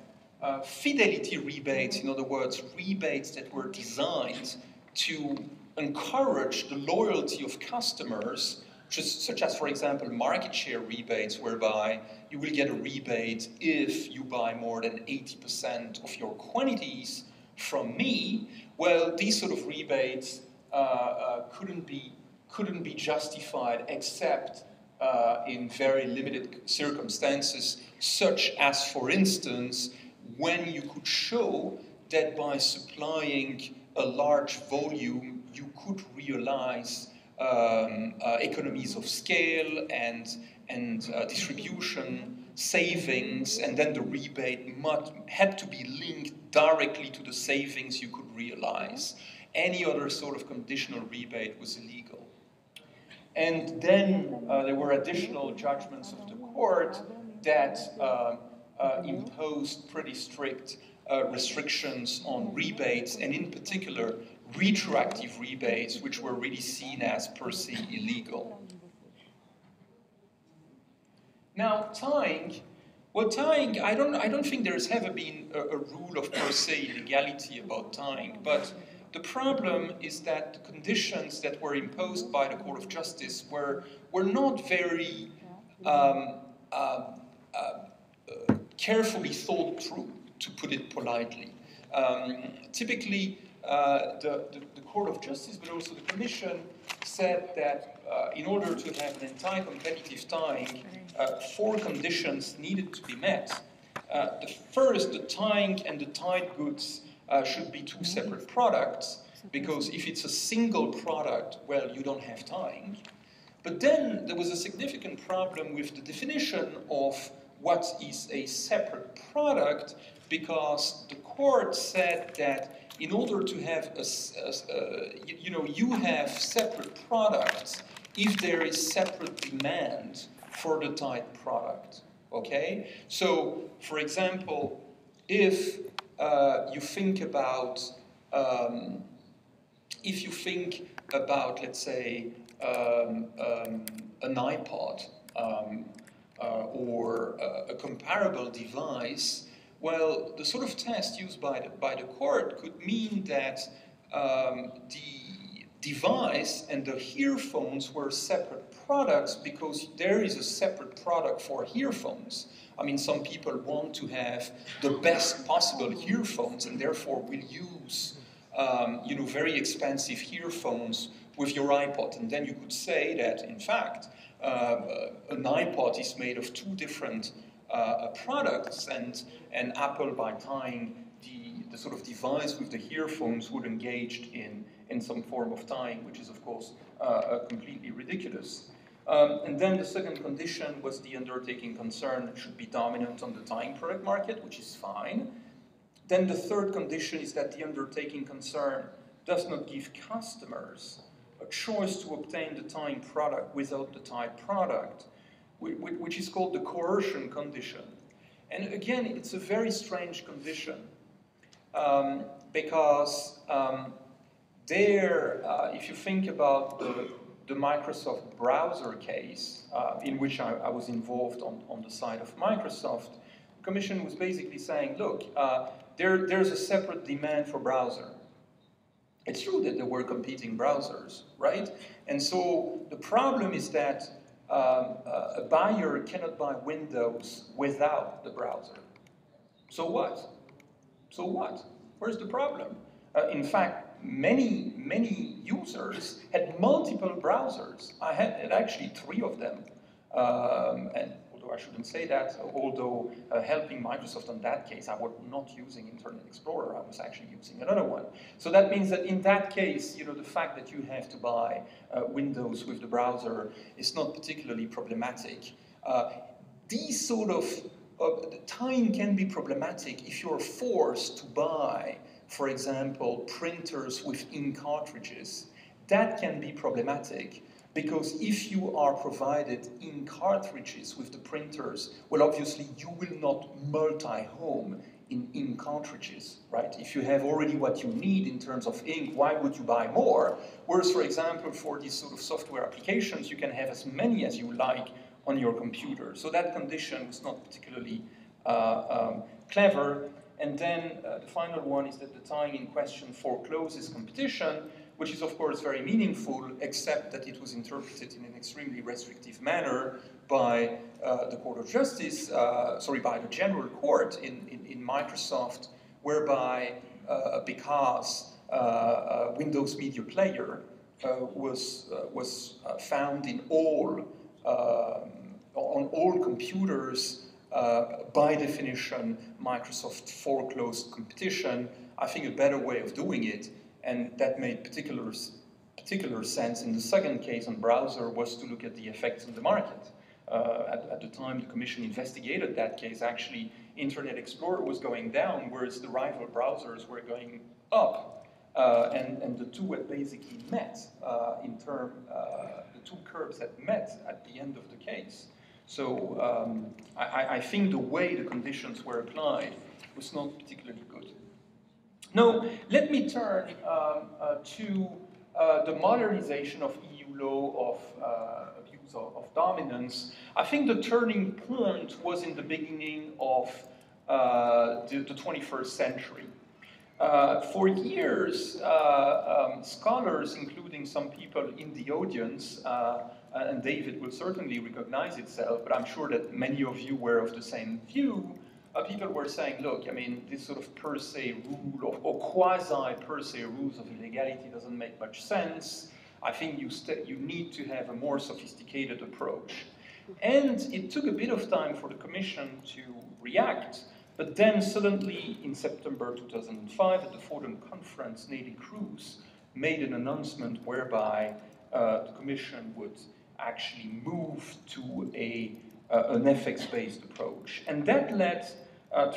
fidelity rebates, in other words, rebates that were designed to encourage the loyalty of customers, such as, for example, market share rebates, whereby you will get a rebate if you buy more than 80% of your quantities from me. Well, these sort of rebates couldn't be justified except in very limited circumstances, such as, for instance, when you could show that by supplying a large volume, you could realize economies of scale and distribution savings, and then the rebate had to be linked directly to the savings you could realize. Any other sort of conditional rebate was illegal. And then there were additional judgments of the court that imposed pretty strict restrictions on rebates, and in particular retroactive rebates, which were really seen as per se illegal. Now, tying, I don't think there's ever been a rule of per se illegality about tying, but the problem is that the conditions that were imposed by the Court of Justice were not very carefully thought through, to put it politely. Typically, the Court of Justice, but also the Commission, said that in order to have an anti-competitive tying, 4 conditions needed to be met. The first, the tying and the tied goods should be 2 separate products, because if it's a single product, well, you don't have tying. But then there was a significant problem with the definition of what is a separate product, because the court said that in order to have you have separate products if there is separate demand for the tied product. Okay, so for example, if you think about let's say an iPod or a comparable device. Well, the sort of test used by the court could mean that the device and the earphones were separate products because there is a separate product for earphones. I mean, some people want to have the best possible earphones and therefore will use, very expensive earphones with your iPod. And then you could say that, in fact, an iPod is made of 2 different products, and Apple, by tying the sort of device with the earphones, would engage in some form of tying, which is, of course, completely ridiculous. And then the second condition was the undertaking concern should be dominant on the tying product market, which is fine. Then the third condition is that the undertaking concern does not give customers a choice to obtain the tying product without the tied product, which is called the coercion condition. And again, it's a very strange condition because if you think about the Microsoft browser case, in which I was involved on the side of Microsoft, the Commission was basically saying, look, there's a separate demand for browser. It's true that there were competing browsers, right? And so the problem is that a buyer cannot buy Windows without the browser. So what? So what? Where's the problem? In fact, many users had multiple browsers. I had actually 3 of them. And although I shouldn't say that, although helping Microsoft on that case, I was not using Internet Explorer, I was actually using another one. So that means that in that case, the fact that you have to buy Windows with the browser is not particularly problematic. These sort of tying can be problematic if you're forced to buy, for example, printers with ink cartridges. That can be problematic because if you are provided ink cartridges with the printers, well, obviously you will not multi-home in ink cartridges, right? If you have already what you need in terms of ink, why would you buy more? Whereas, for example, for these sort of software applications, you can have as many as you like on your computer. So that condition was not particularly clever. And then the final one is that the tying in question forecloses competition, which is of course very meaningful, except that it was interpreted in an extremely restrictive manner by the Court of Justice, by the General Court in Microsoft, whereby because Windows Media Player was found in on all computers, by definition, Microsoft foreclosed competition. I think a better way of doing it, and that made particular sense in the second case on browser, was to look at the effects on the market. At the time the Commission investigated that case, actually Internet Explorer was going down, whereas the rival browsers were going up. And the two had basically met the two curves had met at the end of the case. So I think the way the conditions were applied was not particularly good. Now, let me turn to the modernization of EU law of abuse of dominance. I think the turning point was in the beginning of the 21st century. For years, scholars, including some people in the audience, and David will certainly recognize itself, but I'm sure that many of you were of the same view, people were saying, look, I mean, this sort of per se rule or quasi-per se rules of illegality doesn't make much sense. I think you need to have a more sophisticated approach. And it took a bit of time for the Commission to react, but then suddenly in September 2005 at the Fordham Conference, Nelly Cruz made an announcement whereby the Commission would actually move to an ethics-based approach. And that led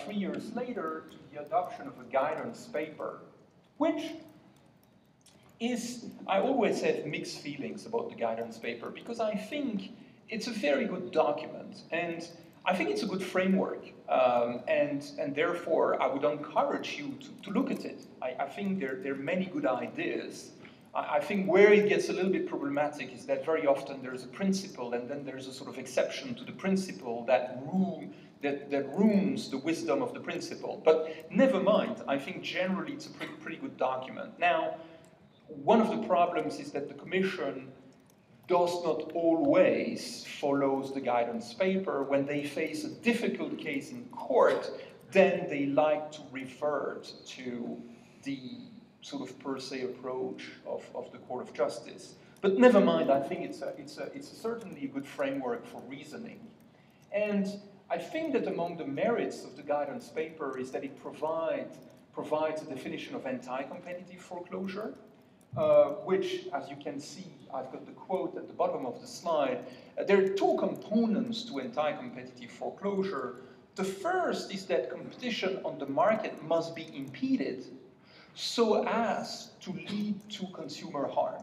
3 years later to the adoption of a guidance paper, which is, I always have mixed feelings about the guidance paper because I think it's a very good document and I think it's a good framework, and therefore I would encourage you to look at it. I think there are many good ideas. I think where it gets a little bit problematic is that very often there's a principle and then there's a sort of exception to the principle that ruins the wisdom of the principle. But never mind, I think generally it's a pretty good document. Now, one of the problems is that the Commission does not always follows the guidance paper. When they face a difficult case in court, then they like to revert to the sort of per se approach of the Court of Justice. But never mind, I think it's certainly a good framework for reasoning. And I think that among the merits of the guidance paper is that it provides a definition of anti-competitive foreclosure. which, as you can see, I've got the quote at the bottom of the slide. There are two components to anti-competitive foreclosure. The first is that competition on the market must be impeded so as to lead to consumer harm.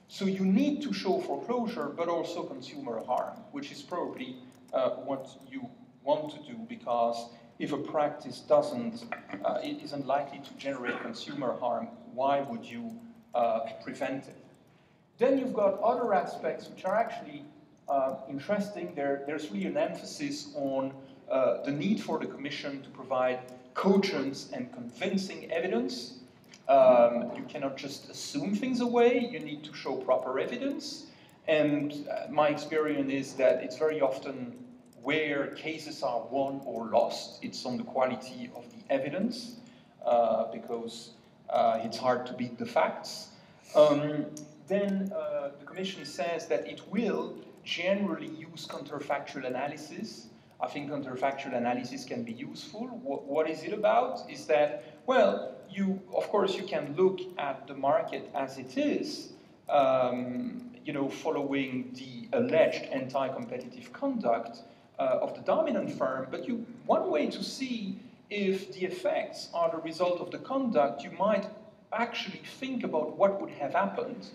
So you need to show foreclosure, but also consumer harm, which is probably what you want to do, because if a practice doesn't, it isn't likely to generate consumer harm, why would you prevent it? Then you've got other aspects which are actually interesting. There's really an emphasis on the need for the Commission to provide cogent and convincing evidence. You cannot just assume things away, you need to show proper evidence. And my experience is that it's very often where cases are won or lost, it's on the quality of the evidence, because it's hard to beat the facts. Then the Commission says that it will generally use counterfactual analysis. I think counterfactual analysis can be useful. What is it about? Is that, well, of course, you can look at the market as it is, following the alleged anti-competitive conduct of the dominant firm, but one way to see if the effects are the result of the conduct, you might actually think about what would have happened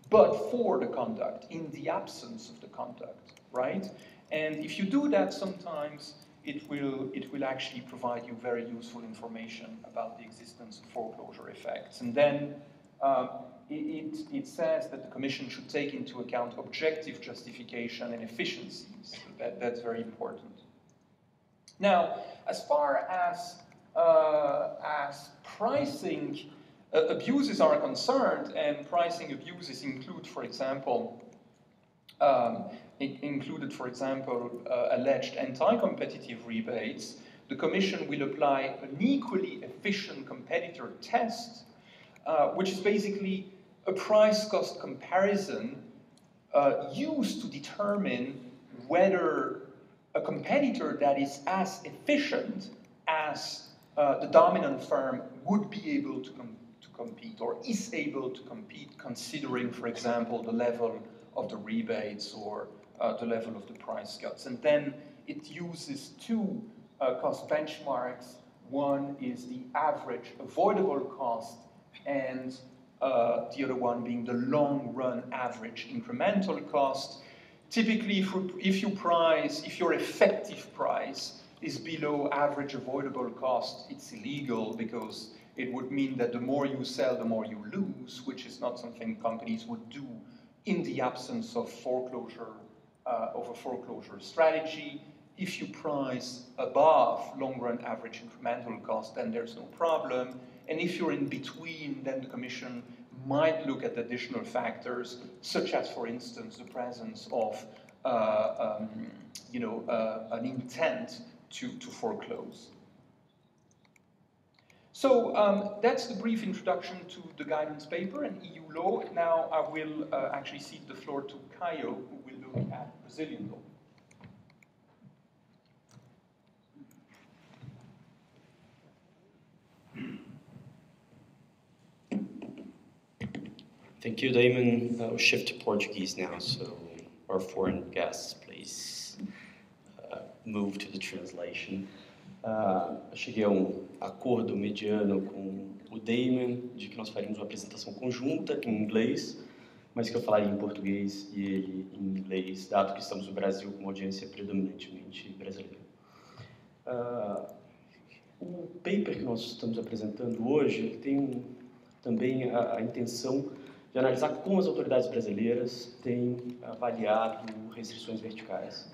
but for the conduct, in the absence of the conduct, right? And if you do that, sometimes it will actually provide you very useful information about the existence of foreclosure effects. And then it says that the Commission should take into account objective justification and efficiencies. So that's very important. Now, as far as pricing abuses are concerned, and pricing abuses include, for example, alleged anti-competitive rebates, the Commission will apply an equally efficient competitor test, which is basically a price-cost comparison used to determine whether a competitor that is as efficient as the dominant firm would be able to compete, or is able to compete, considering, for example, the level of the rebates or the level of the price cuts. And then it uses two cost benchmarks. One is the average avoidable cost, and the other one being the long-run average incremental cost. Typically, if your effective price is below average avoidable cost, it's illegal, because it would mean that the more you sell, the more you lose, which is not something companies would do in the absence of a foreclosure strategy. If you price above long-run average incremental cost, then there's no problem. And if you're in between, then the Commission might look at additional factors, such as, for instance, the presence of an intent to foreclose. So that's the brief introduction to the guidance paper and EU law. Now I will actually cede the floor to Caio, who will look at Brazilian law. Thank you, Damien. I'll shift to Portuguese now, so our foreign guests, please move to the translation. Cheguei a acordo mediano com o Damien de que nós faríamos uma apresentação conjunta em inglês, mas que eu falaria em português e ele em inglês, dado que estamos no Brasil com uma audiência predominantemente brasileira. O paper que nós estamos apresentando hoje ele tem também a intenção de analisar como as autoridades brasileiras têm avaliado restrições verticais.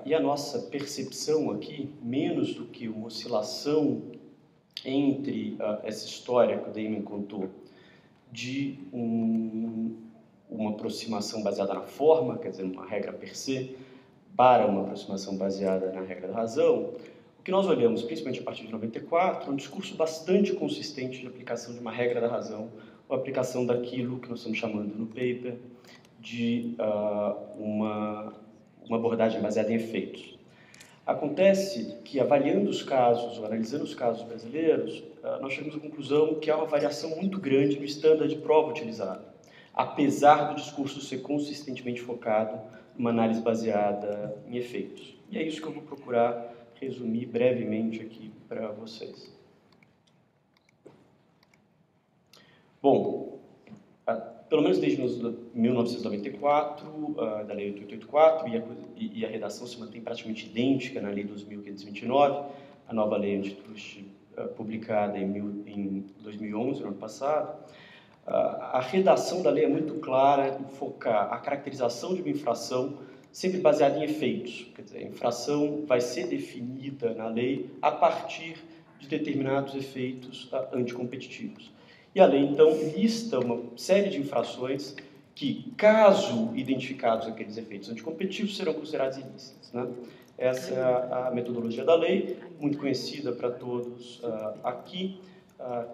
E a nossa percepção aqui, menos do que uma oscilação entre essa história que o Damien contou, de uma aproximação baseada na forma, quer dizer, uma regra per se, para uma aproximação baseada na regra da razão, o que nós olhamos, principalmente a partir de 94, um discurso bastante consistente de aplicação de uma regra da razão, ou aplicação daquilo que nós estamos chamando no paper de uma abordagem baseada em efeitos. Acontece que, avaliando os casos, ou analisando os casos brasileiros, nós chegamos à conclusão que há uma variação muito grande no estándar de prova utilizado, apesar do discurso ser consistentemente focado numa análise baseada em efeitos. E é isso que eu vou procurar resumir brevemente aqui para vocês. Bom, pelo menos desde 1994, da Lei 8884, e a redação se mantém praticamente idêntica na Lei 2529, a nova Lei Antitruste, publicada em 2011, no ano passado. A redação da lei é muito clara em focar a caracterização de uma infração sempre baseada em efeitos. Quer dizer, a infração vai ser definida na lei a partir de determinados efeitos anticompetitivos. E a lei, então, lista uma série de infrações que, caso identificados aqueles efeitos anticompetitivos, serão considerados ilícitos, né? Essa é a metodologia da lei, muito conhecida para todos aqui,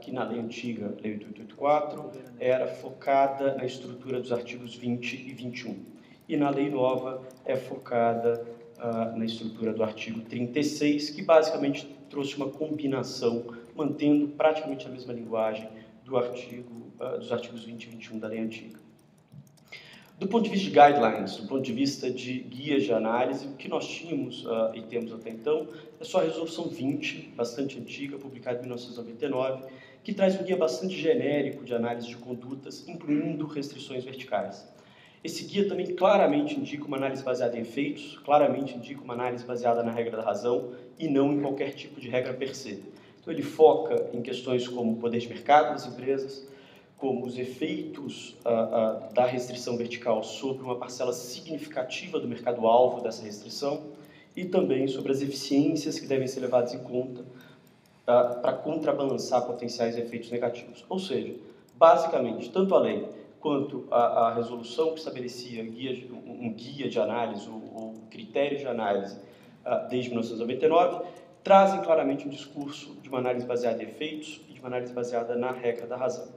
que na lei antiga, Lei 8884, era focada na estrutura dos artigos 20 e 21. E na lei nova é focada na estrutura do artigo 36, que basicamente trouxe uma combinação, mantendo praticamente a mesma linguagem dos artigos 20 e 21 da lei antiga. Do ponto de vista de guidelines, do ponto de vista de guias de análise, o que nós tínhamos e temos até então é só a Resolução 20, bastante antiga, publicada em 1999, que traz um guia bastante genérico de análise de condutas, incluindo restrições verticais. Esse guia também claramente indica uma análise baseada em efeitos, claramente indica uma análise baseada na regra da razão e não em qualquer tipo de regra per se. Então ele foca em questões como o poder de mercado das empresas, como os efeitos da restrição vertical sobre uma parcela significativa do mercado-alvo dessa restrição e também sobre as eficiências que devem ser levadas em conta para contrabalançar potenciais efeitos negativos. Ou seja, basicamente, tanto a lei quanto a resolução que estabelecia um guia de análise ou critério de análise desde 1999 trazem claramente um discurso de uma análise baseada em efeitos e de uma análise baseada na regra da razão,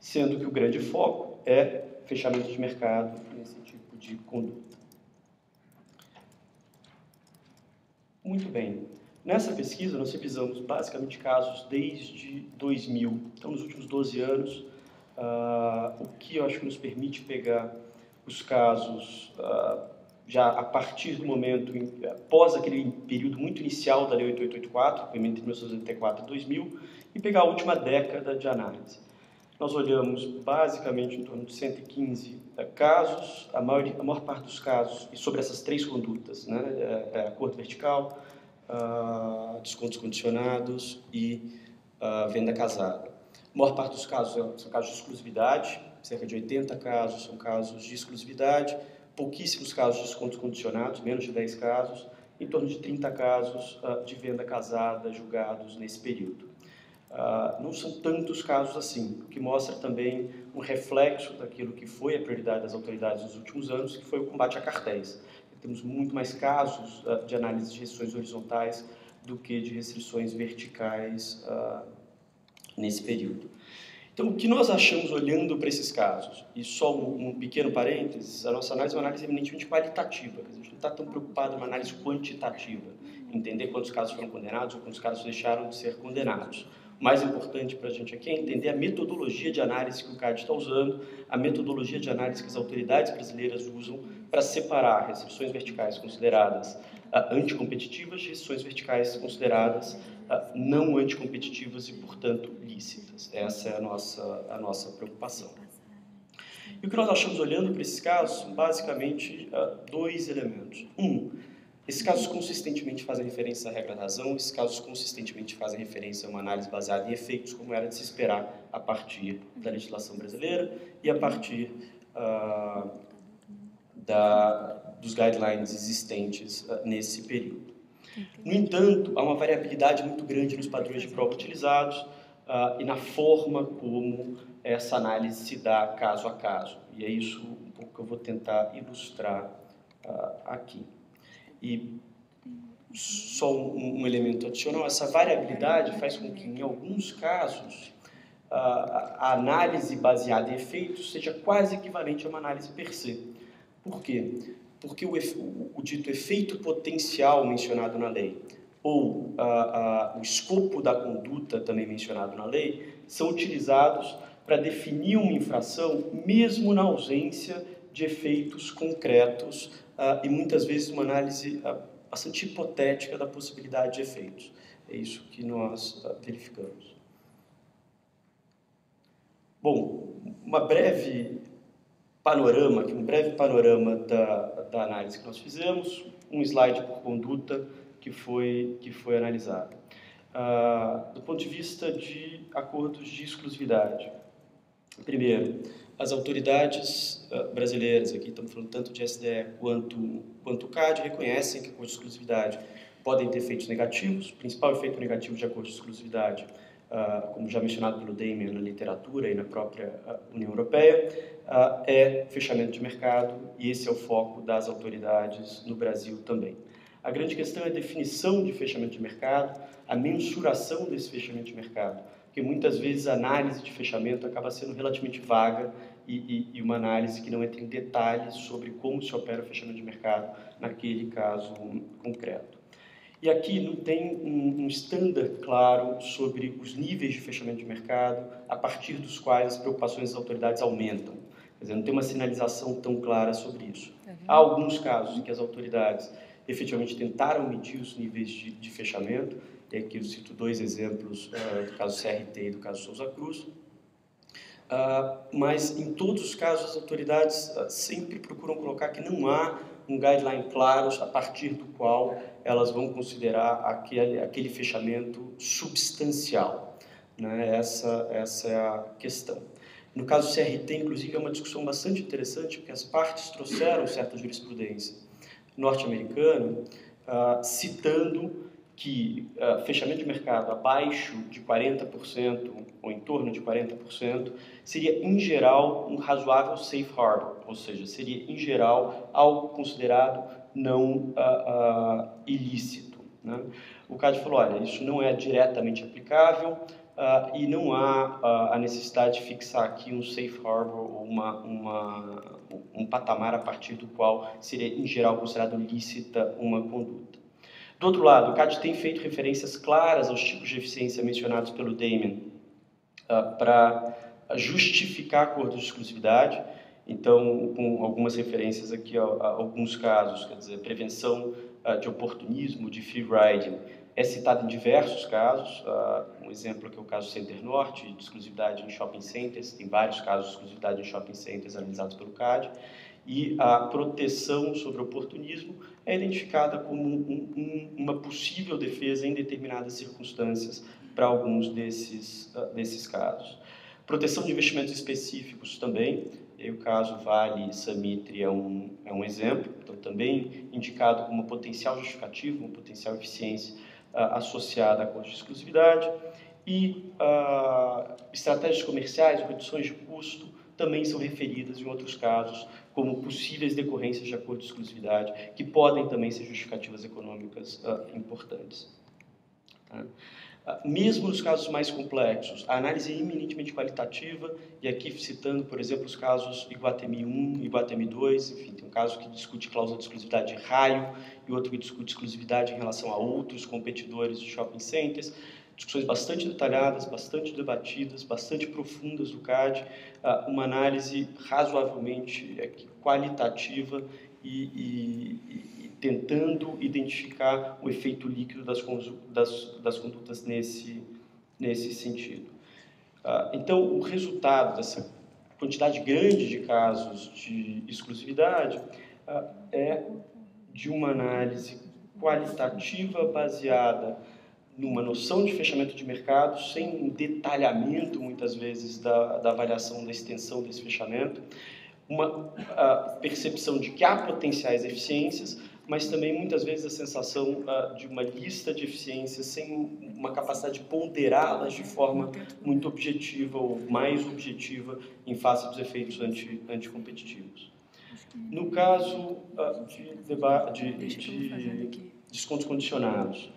sendo que o grande foco é fechamento de mercado nesse tipo de conduta. Muito bem. Nessa pesquisa, nós revisamos basicamente casos desde 2000, então nos últimos 12 anos, o que eu acho que nos permite pegar os casos já a partir do momento, após aquele período muito inicial da Lei 8884, entre 1984 e 2000, e pegar a última década de análise. Nós olhamos basicamente em torno de 115 casos, a maior parte dos casos, e sobre essas três condutas, né, acordo vertical, descontos condicionados e venda casada. A maior parte dos casos são casos de exclusividade, cerca de 80 casos são casos de exclusividade, pouquíssimos casos de descontos condicionados, menos de 10 casos, em torno de 30 casos de venda casada julgados nesse período. Não são tantos casos assim, o que mostra também um reflexo daquilo que foi a prioridade das autoridades nos últimos anos, que foi o combate a cartéis. Temos muito mais casos de análise de restrições horizontais do que de restrições verticais nesse período. Então, o que nós achamos olhando para esses casos? E só um pequeno parênteses, a nossa análise é uma análise eminentemente qualitativa, a gente não está tão preocupado em uma análise quantitativa, entender quantos casos foram condenados ou quantos casos deixaram de ser condenados. O mais importante para a gente aqui é entender a metodologia de análise que o CADE está usando, a metodologia de análise que as autoridades brasileiras usam para separar restrições verticais consideradas anticompetitivas de restrições verticais consideradas não anticompetitivas e, portanto, lícitas. Essa é a nossa preocupação. E o que nós achamos olhando para esses casos são basicamente dois elementos. Esses casos consistentemente fazem referência à regra da razão, esses casos consistentemente fazem referência a uma análise baseada em efeitos, como era de se esperar a partir da legislação brasileira e a partir dos guidelines existentes nesse período. No entanto, há uma variabilidade muito grande nos padrões de prova utilizados e na forma como essa análise se dá caso a caso. E é isso um pouco que eu vou tentar ilustrar aqui. E só um elemento adicional, essa variabilidade faz com que, em alguns casos, a análise baseada em efeitos seja quase equivalente a uma análise per se. Por quê? porque o dito efeito potencial mencionado na lei ou o escopo da conduta também mencionado na lei são utilizados para definir uma infração mesmo na ausência de efeitos concretos e muitas vezes uma análise bastante hipotética da possibilidade de efeitos. É isso que nós verificamos. Bom, um breve panorama da análise que nós fizemos, um slide por conduta que foi analisado. Do ponto de vista de acordos de exclusividade, primeiro, as autoridades brasileiras, aqui estamos falando tanto de SDE quanto CADE, reconhecem que acordos de exclusividade podem ter efeitos negativos. O principal efeito negativo de acordo de exclusividade, como já mencionado pelo Damien na literatura e na própria União Europeia, é fechamento de mercado, e esse é o foco das autoridades no Brasil também. A grande questão é a definição de fechamento de mercado, a mensuração desse fechamento de mercado, porque muitas vezes a análise de fechamento acaba sendo relativamente vaga e uma análise que não entra em detalhes sobre como se opera o fechamento de mercado naquele caso concreto. E aqui não tem um standard claro sobre os níveis de fechamento de mercado a partir dos quais as preocupações das autoridades aumentam. Quer dizer, não tem uma sinalização tão clara sobre isso. Há alguns casos em que as autoridades efetivamente tentaram medir os níveis de fechamento, e aqui eu cito dois exemplos do caso CRT e do caso Souza Cruz, mas em todos os casos as autoridades sempre procuram colocar que não há um guideline claro a partir do qual elas vão considerar aquele fechamento substancial, né? Essa é a questão. No caso CRT, inclusive, é uma discussão bastante interessante, porque as partes trouxeram certa jurisprudência norte-americana, citando que fechamento de mercado abaixo de 40% ou em torno de 40% seria, em geral, um razoável safe harbor, ou seja, seria, em geral, algo considerado não ilícito, né? O CADE falou, olha, isso não é diretamente aplicável e não há a necessidade de fixar aqui um safe harbor ou um patamar a partir do qual seria, em geral, considerado lícita uma conduta. Do outro lado, o CADE tem feito referências claras aos tipos de eficiência mencionados pelo Damien para justificar acordos de exclusividade. Então, com algumas referências aqui a alguns casos, quer dizer, prevenção de oportunismo, de free riding, é citado em diversos casos. Um exemplo aqui é o caso Center Norte, de exclusividade em shopping centers, tem vários casos de exclusividade em shopping centers analisados pelo CADE, e a proteção sobre oportunismo é identificada como uma possível defesa em determinadas circunstâncias para alguns desses casos. Proteção de investimentos específicos também, e o caso Vale e Samitre é um exemplo, então também indicado como potencial justificativo, uma potencial eficiência associada a acordos de exclusividade, e estratégias comerciais, reduções de custo, também são referidas em outros casos como possíveis decorrências de acordo de exclusividade, que podem também ser justificativas econômicas importantes. Mesmo nos casos mais complexos, a análise é eminentemente qualitativa, e aqui citando, por exemplo, os casos Iguatemi 1 e Iguatemi 2, enfim, tem um caso que discute cláusula de exclusividade de raio e outro que discute exclusividade em relação a outros competidores de shopping centers, discussões bastante detalhadas, bastante debatidas, bastante profundas do CADE, uma análise razoavelmente qualitativa e tentando identificar o efeito líquido das condutas nesse sentido. Então, o resultado dessa quantidade grande de casos de exclusividade é de uma análise qualitativa baseada numa noção de fechamento de mercado, sem um detalhamento, muitas vezes, da avaliação da extensão desse fechamento, uma percepção de que há potenciais eficiências, mas também, muitas vezes, a sensação de uma lista de eficiências sem uma capacidade de ponderá-las de forma muito objetiva ou mais objetiva em face dos efeitos anticompetitivos. No caso de descontos condicionados,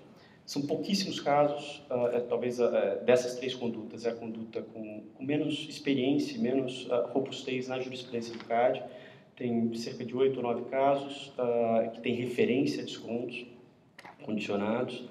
são pouquíssimos casos, talvez dessas três condutas, é a conduta com menos experiência, menos robustez na jurisprudência do CADE. tem cerca de 8 ou 9 casos que tem referência a descontos condicionados,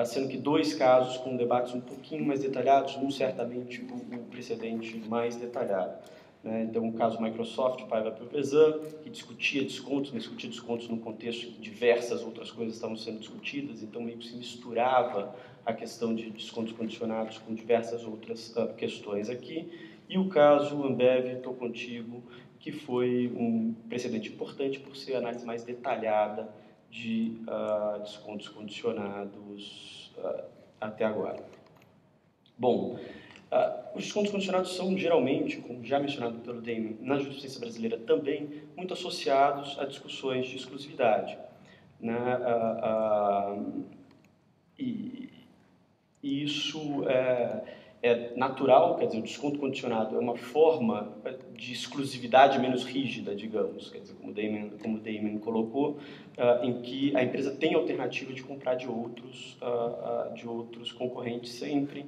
sendo que 2 casos com debates um pouquinho mais detalhados, um certamente o precedente mais detalhado. Então, o caso Microsoft, Private Provision, que discutia descontos, mas discutia descontos no contexto que diversas outras coisas estavam sendo discutidas, então meio que se misturava a questão de descontos condicionados com diversas outras questões aqui. E o caso Ambev, estou contigo, que foi um precedente importante por ser a análise mais detalhada de descontos condicionados até agora. Bom, os descontos condicionados são geralmente, como já mencionado pelo Damien, na jurisprudência brasileira também, muito associados a discussões de exclusividade. E isso é natural, quer dizer, o desconto condicionado é uma forma de exclusividade menos rígida, digamos, quer dizer, como o Damien colocou, em que a empresa tem a alternativa de comprar de outros concorrentes sempre,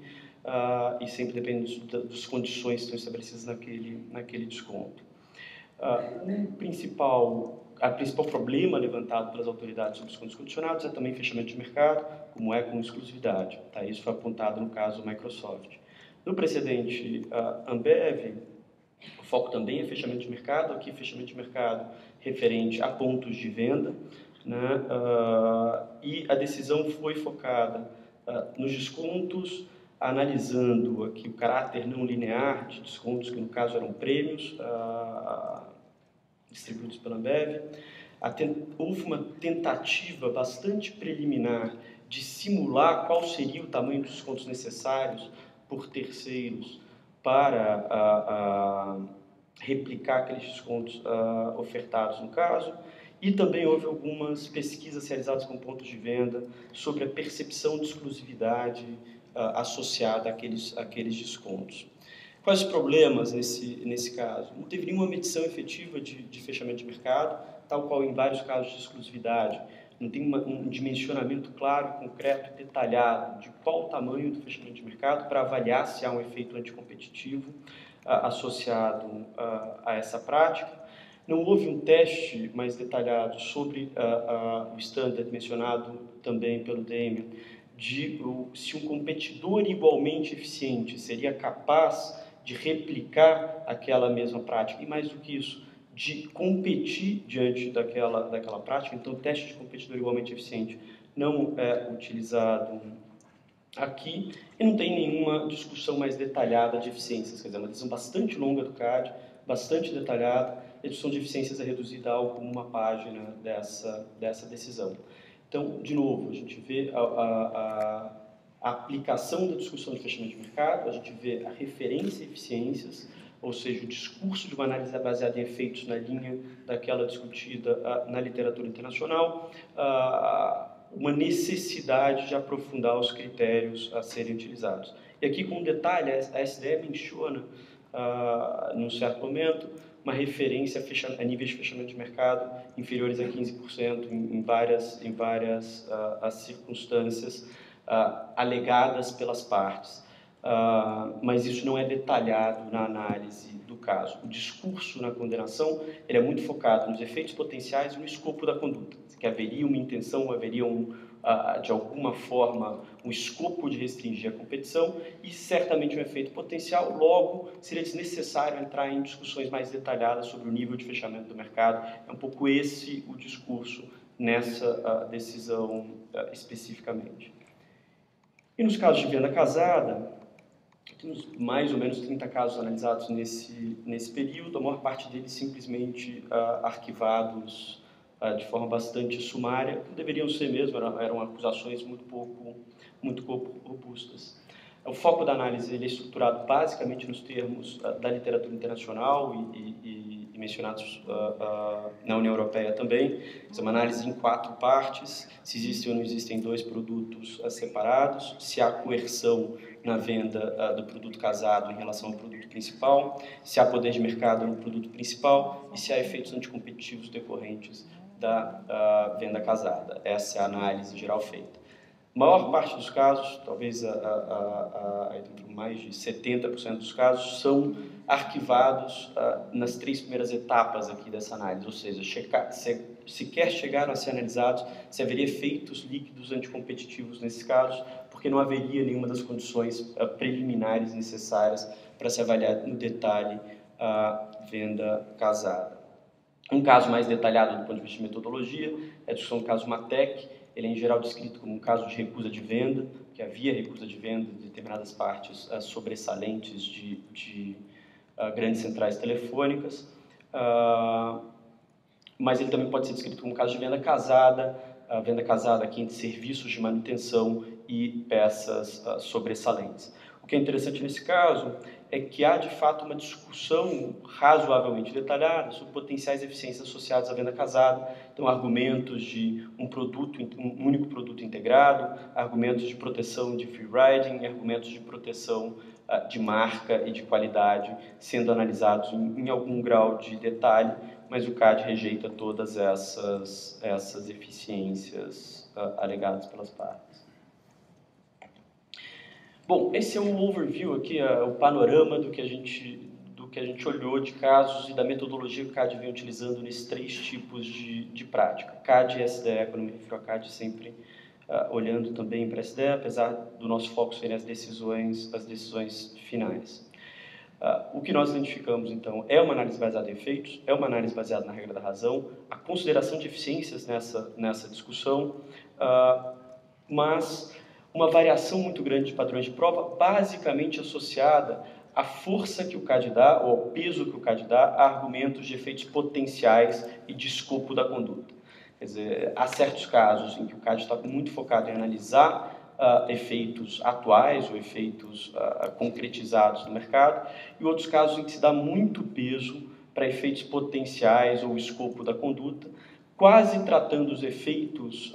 e sempre depende das condições que estão estabelecidas naquele desconto. O principal problema levantado pelas autoridades sobre descontos condicionados é também fechamento de mercado, como é com exclusividade. Isso foi apontado no caso Microsoft. No precedente Ambev, o foco também é fechamento de mercado, aqui fechamento de mercado referente a pontos de venda, e a decisão foi focada nos descontos, analisando aqui o caráter não linear de descontos, que no caso eram prêmios distribuídos pela Ambev. Houve uma tentativa bastante preliminar de simular qual seria o tamanho dos descontos necessários por terceiros para replicar aqueles descontos ofertados no caso, e também houve algumas pesquisas realizadas com pontos de venda sobre a percepção de exclusividade associada àqueles descontos. Quais os problemas nesse caso? Não teve nenhuma medição efetiva de fechamento de mercado, tal qual em vários casos de exclusividade. Não tem um dimensionamento claro, concreto e detalhado de qual o tamanho do fechamento de mercado para avaliar se há um efeito anticompetitivo associado a essa prática. Não houve um teste mais detalhado sobre o standard mencionado também pelo Damien, de se um competidor igualmente eficiente seria capaz de replicar aquela mesma prática, e mais do que isso, de competir diante daquela prática. Então, o teste de competidor igualmente eficiente não é utilizado aqui, e não tem nenhuma discussão mais detalhada de eficiências, quer dizer, uma decisão bastante longa do CADE, bastante detalhada, e a discussão de eficiências é reduzida a algo como uma página dessa decisão. Então, de novo, a gente vê a aplicação da discussão de fechamento de mercado, a gente vê a referência a eficiências, ou seja, o discurso de uma análise baseada em efeitos na linha daquela discutida na literatura internacional, uma necessidade de aprofundar os critérios a serem utilizados. E aqui, com detalhe, a SDE menciona, num certo momento, uma referência a níveis de fechamento de mercado inferiores a 15% em várias circunstâncias alegadas pelas partes. Mas isso não é detalhado na análise do caso. O discurso na condenação ele é muito focado nos efeitos potenciais e no escopo da conduta, que haveria uma intenção, haveria de alguma forma um escopo de restringir a competição e certamente um efeito potencial. Logo, seria desnecessário entrar em discussões mais detalhadas sobre o nível de fechamento do mercado. É um pouco esse o discurso nessa decisão especificamente. E nos casos de venda casada, temos mais ou menos 30 casos analisados nesse período, a maior parte deles simplesmente arquivados de forma bastante sumária, que deveriam ser mesmo, eram acusações muito pouco robustas. O foco da análise ele é estruturado basicamente nos termos da literatura internacional e mencionados na União Europeia também. É uma análise em 4 partes, se existem ou não existem 2 produtos separados, se há coerção na venda do produto casado em relação ao produto principal, se há poder de mercado no produto principal e se há efeitos anticompetitivos decorrentes da venda casada. Essa é a análise geral feita. maior parte dos casos, talvez mais de 70% dos casos, são arquivados nas 3 primeiras etapas aqui dessa análise, ou seja, sequer chegaram a ser analisados se haveria efeitos líquidos anticompetitivos nesses casos, porque não haveria nenhuma das condições preliminares necessárias para se avaliar no detalhe a venda casada. Um caso mais detalhado do ponto de vista de metodologia é a discussão do caso Matec. Ele é em geral descrito como um caso de recusa de venda, que havia recusa de venda de determinadas partes sobressalentes de grandes centrais telefônicas, mas ele também pode ser descrito como um caso de venda casada aqui entre serviços de manutenção e peças sobressalentes. O que é interessante nesse caso é que há, de fato, uma discussão razoavelmente detalhada sobre potenciais eficiências associadas à venda casada. Então, argumentos de um único produto integrado, argumentos de proteção de free riding, argumentos de proteção de marca e de qualidade, sendo analisados em algum grau de detalhe, mas o CADE rejeita todas essas eficiências alegadas pelas partes. Bom, esse é um overview aqui, o panorama do que a gente olhou de casos e da metodologia que o CADE vem utilizando nesses 3 tipos de prática. CADE e SDE, quando me refiro a CADE, sempre olhando também para a SDE, apesar do nosso foco serem as decisões finais. O que nós identificamos, então, é uma análise baseada em efeitos, é uma análise baseada na regra da razão, a consideração de eficiências nessa discussão, mas uma variação muito grande de padrões de prova, basicamente associada à força que o CADE dá, ou ao peso que o CADE dá, a argumentos de efeitos potenciais e de escopo da conduta. Quer dizer, há certos casos em que o CADE está muito focado em analisar efeitos atuais ou efeitos concretizados no mercado, e outros casos em que se dá muito peso para efeitos potenciais ou escopo da conduta, quase tratando os efeitos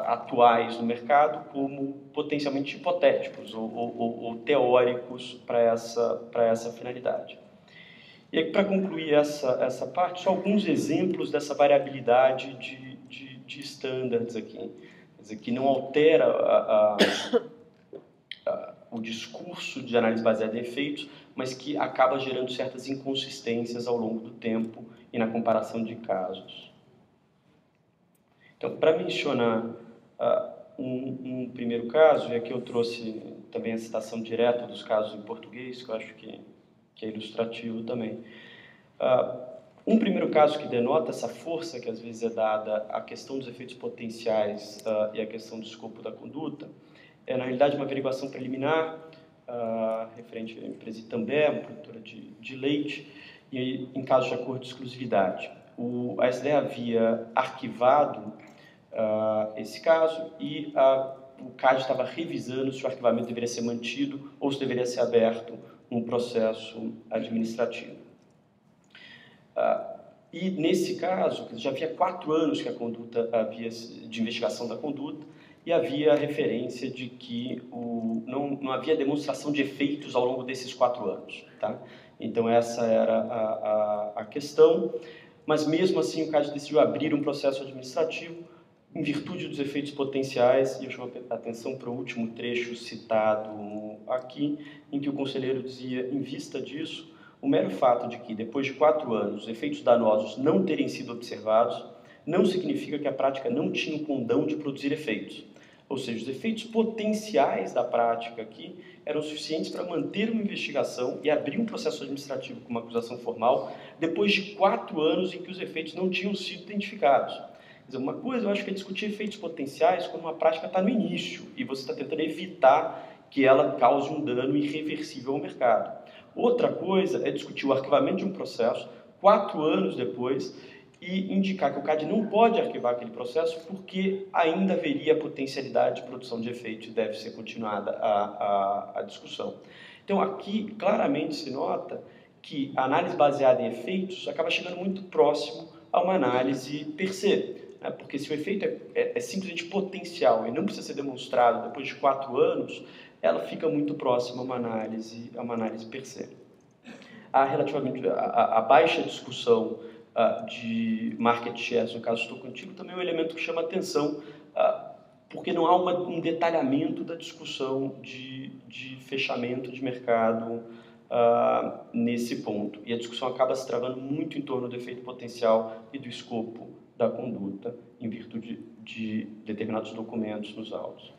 atuais no mercado como potencialmente hipotéticos ou teóricos para essa finalidade. E aí, para concluir essa parte, só alguns exemplos dessa variabilidade de standards aqui. Quer dizer, que não altera o discurso de análise baseada em efeitos, mas que acaba gerando certas inconsistências ao longo do tempo e na comparação de casos. Então, para mencionar um primeiro caso, e aqui eu trouxe também a citação direta dos casos em português, que eu acho que é ilustrativo também. Um primeiro caso que denota essa força que às vezes é dada à questão dos efeitos potenciais e à questão do escopo da conduta é, na realidade, uma averiguação preliminar referente à empresa Itambé, uma produtora de leite, e em caso de acordo de exclusividade. A SDE havia arquivado esse caso e o CADE estava revisando se o arquivamento deveria ser mantido ou se deveria ser aberto um processo administrativo. E nesse caso, já havia 4 anos que a conduta havia de investigação da conduta e havia referência de que não havia demonstração de efeitos ao longo desses 4 anos. Tá? Então essa era a questão, mas mesmo assim o CADE decidiu abrir um processo administrativo em virtude dos efeitos potenciais, e eu chamo a atenção para o último trecho citado aqui, em que o conselheiro dizia, em vista disso, o mero fato de que, depois de 4 anos, os efeitos danosos não terem sido observados, não significa que a prática não tinha o condão de produzir efeitos. Ou seja, os efeitos potenciais da prática aqui eram suficientes para manter uma investigação e abrir um processo administrativo com uma acusação formal, depois de 4 anos em que os efeitos não tinham sido identificados. Quer dizer, uma coisa eu acho que é discutir efeitos potenciais quando uma prática está no início e você está tentando evitar que ela cause um dano irreversível ao mercado. Outra coisa é discutir o arquivamento de um processo 4 anos depois e indicar que o CADE não pode arquivar aquele processo porque ainda haveria potencialidade de produção de efeito e deve ser continuada a discussão. Então, aqui claramente se nota que a análise baseada em efeitos acaba chegando muito próximo a uma análise per se. Porque se o efeito é simplesmente potencial e não precisa ser demonstrado depois de 4 anos, ela fica muito próxima a uma análise per se. Há relativamente a baixa discussão de market shares, no caso estou contigo, também é um elemento que chama atenção porque não há um detalhamento da discussão de fechamento de mercado nesse ponto. E a discussão acaba se travando muito em torno do efeito potencial e do escopo da conduta, em virtude de determinados documentos nos autos.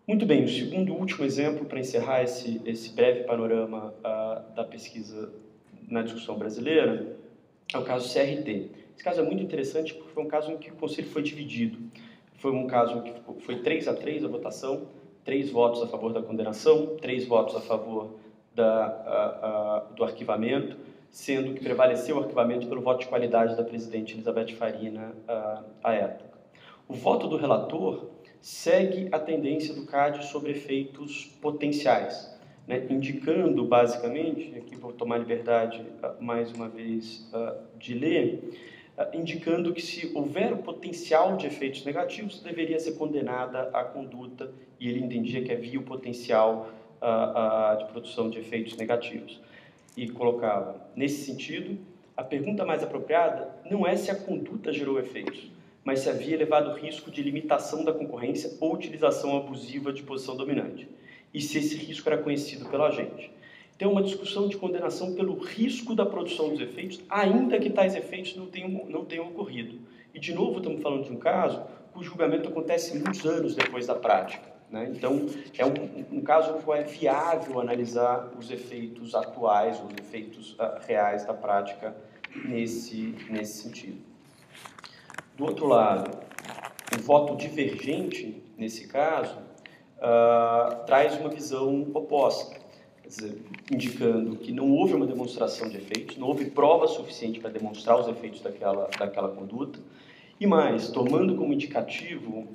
Muito bem, o segundo e último exemplo, para encerrar esse breve panorama da pesquisa na discussão brasileira, é o caso CRT. Esse caso é muito interessante porque foi um caso em que o Conselho foi dividido. Foi um caso que foi 3-3 a votação, 3 votos a favor da condenação, 3 votos a favor do arquivamento, sendo que prevaleceu o arquivamento pelo voto de qualidade da Presidente Elizabeth Farina à época. O voto do relator segue a tendência do CADE sobre efeitos potenciais, né, indicando basicamente, aqui vou tomar liberdade mais uma vez de ler, indicando que se houver o potencial de efeitos negativos, deveria ser condenada a conduta, e ele entendia que havia o potencial de produção de efeitos negativos. E colocava, nesse sentido, a pergunta mais apropriada não é se a conduta gerou efeitos, mas se havia elevado risco de limitação da concorrência ou utilização abusiva de posição dominante, e se esse risco era conhecido pela agente. Então, uma discussão de condenação pelo risco da produção dos efeitos, ainda que tais efeitos não tenham ocorrido. E, de novo, estamos falando de um caso cujo julgamento acontece muitos anos depois da prática, né? Então, é um caso no qual é viável analisar os efeitos atuais, os efeitos reais da prática nesse sentido. Do outro lado, o voto divergente, nesse caso, traz uma visão oposta. Quer dizer, indicando que não houve uma demonstração de efeitos, não houve prova suficiente para demonstrar os efeitos daquela conduta, e mais, tomando como indicativo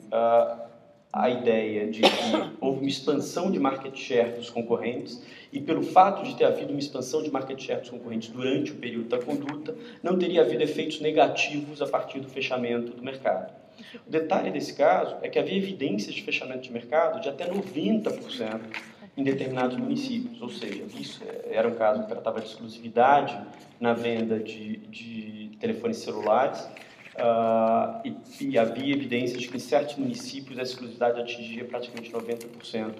a ideia de que houve uma expansão de market share dos concorrentes, e pelo fato de ter havido uma expansão de market share dos concorrentes durante o período da conduta, não teria havido efeitos negativos a partir do fechamento do mercado. O detalhe desse caso é que havia evidências de fechamento de mercado de até 90%, em determinados municípios, ou seja, isso era um caso que tratava de exclusividade na venda de telefones celulares, e havia evidências de que em certos municípios a exclusividade atingia praticamente 90%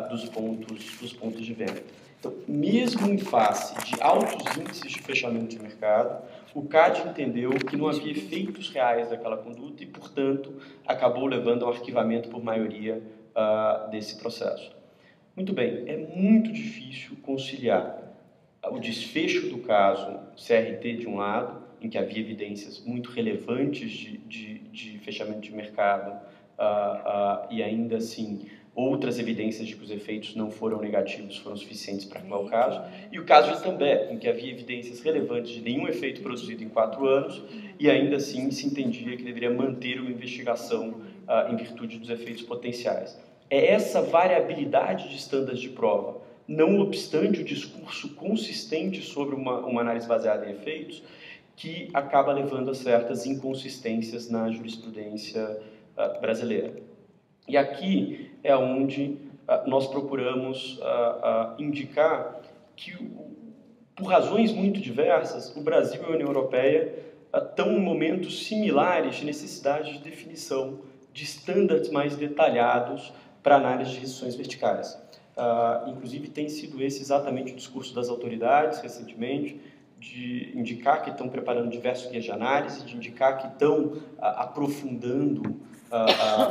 dos pontos de venda. Então, mesmo em face de altos índices de fechamento de mercado, o CADE entendeu que não havia efeitos reais daquela conduta e, portanto, acabou levando ao arquivamento por maioria desse processo. Muito bem, é muito difícil conciliar o desfecho do caso CRT de um lado, em que havia evidências muito relevantes de fechamento de mercado e ainda assim outras evidências de que os efeitos não foram negativos, foram suficientes para arquivar o caso, e o caso de També, em que havia evidências relevantes de nenhum efeito produzido em 4 anos e ainda assim se entendia que deveria manter uma investigação em virtude dos efeitos potenciais. É essa variabilidade de estándares de prova, não obstante o discurso consistente sobre uma análise baseada em efeitos, que acaba levando a certas inconsistências na jurisprudência brasileira. E aqui é onde nós procuramos indicar que, por razões muito diversas, o Brasil e a União Europeia estão em momentos similares de necessidade de definição de estándares mais detalhados para análise de restrições verticais. Inclusive, tem sido esse exatamente o discurso das autoridades recentemente, de indicar que estão preparando diversos guias de análise, de indicar que estão aprofundando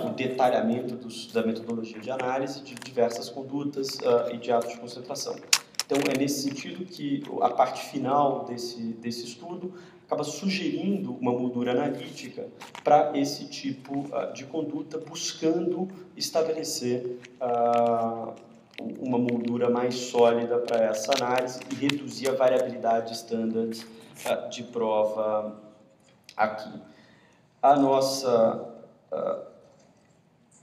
o detalhamento da metodologia de análise de diversas condutas e de atos de concentração. Então, é nesse sentido que a parte final desse estudo acaba sugerindo uma moldura analítica para esse tipo de conduta, buscando estabelecer uma moldura mais sólida para essa análise e reduzir a variabilidade de estándares de prova aqui. A nossa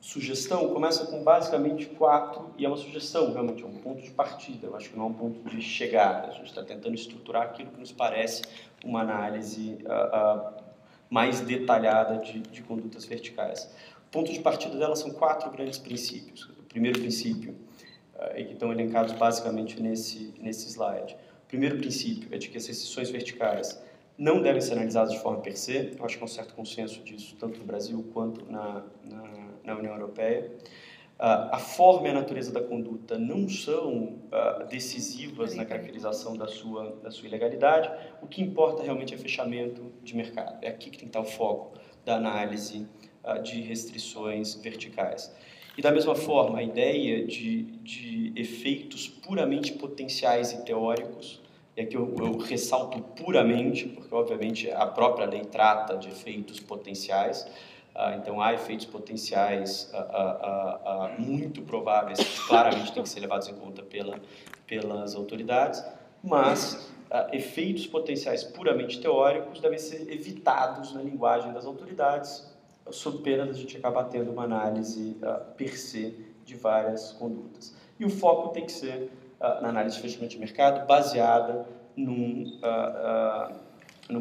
sugestão começa com basicamente 4, e é uma sugestão, realmente, é um ponto de partida, eu acho que não é um ponto de chegada. A gente está tentando estruturar aquilo que nos parece uma análise mais detalhada de condutas verticais. O ponto de partida dela são 4 grandes princípios. O primeiro princípio, que estão elencados basicamente nesse slide. O primeiro princípio é de que as restrições verticais não devem ser analisadas de forma per se. Eu acho que há um certo consenso disso, tanto no Brasil quanto na na União Europeia. A forma e a natureza da conduta não são decisivas na caracterização da sua ilegalidade. O que importa realmente é fechamento de mercado. É aqui que tem que estar o foco da análise de restrições verticais. E da mesma forma, a ideia de efeitos puramente potenciais e teóricos, e aqui eu ressalto puramente, porque obviamente a própria lei trata de efeitos potenciais. Então, há efeitos potenciais muito prováveis que claramente têm que ser levados em conta pelas autoridades, mas efeitos potenciais puramente teóricos devem ser evitados na linguagem das autoridades, sob pena de a gente acabar tendo uma análise per se de várias condutas. E o foco tem que ser na análise de fechamento de mercado baseada num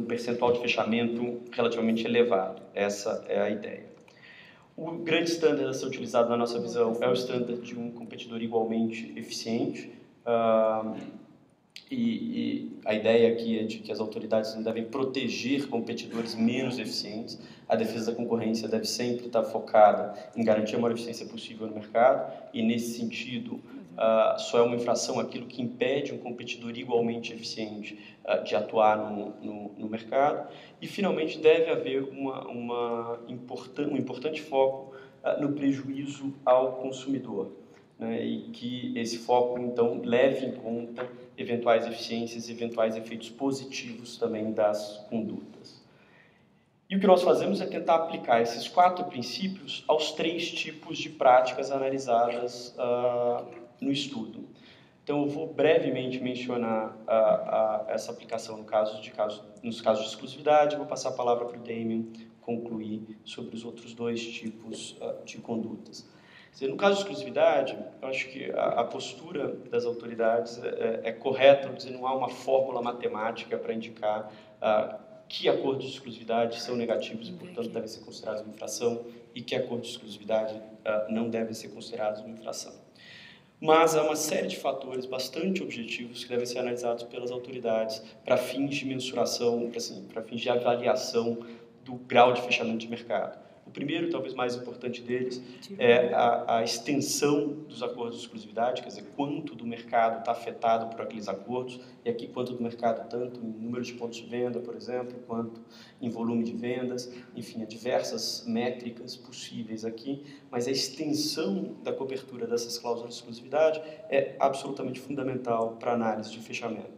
percentual de fechamento relativamente elevado. Essa é a ideia. O grande standard a ser utilizado na nossa visão é o standard de um competidor igualmente eficiente. E a ideia aqui é de que as autoridades não devem proteger competidores menos eficientes. A defesa da concorrência deve sempre estar focada em garantir a maior eficiência possível no mercado e, nesse sentido, só é uma infração aquilo que impede um competidor igualmente eficiente de atuar no mercado. E, finalmente, deve haver um importante foco no prejuízo ao consumidor, né, e que esse foco, então, leve em conta eventuais eficiências e eventuais efeitos positivos também das condutas. E o que nós fazemos é tentar aplicar esses 4 princípios aos 3 tipos de práticas analisadas no estudo. Então, eu vou brevemente mencionar essa aplicação nos casos de exclusividade. Vou passar a palavra para o Damien concluir sobre os outros 2 tipos de condutas. No caso de exclusividade, eu acho que a postura das autoridades é correta, dizer, não há uma fórmula matemática para indicar que acordos de exclusividade são negativos e, portanto, devem ser considerados uma infração e que acordos de exclusividade não devem ser considerados uma infração. Mas há uma série de fatores bastante objetivos que devem ser analisados pelas autoridades para fins de mensuração, para fins de avaliação do grau de fechamento de mercado. O primeiro, talvez mais importante deles, é a extensão dos acordos de exclusividade, quer dizer, quanto do mercado está afetado por aqueles acordos, e aqui quanto do mercado, tanto em número de pontos de venda, por exemplo, quanto em volume de vendas, enfim, há diversas métricas possíveis aqui, mas a extensão da cobertura dessas cláusulas de exclusividade é absolutamente fundamental para a análise de fechamento.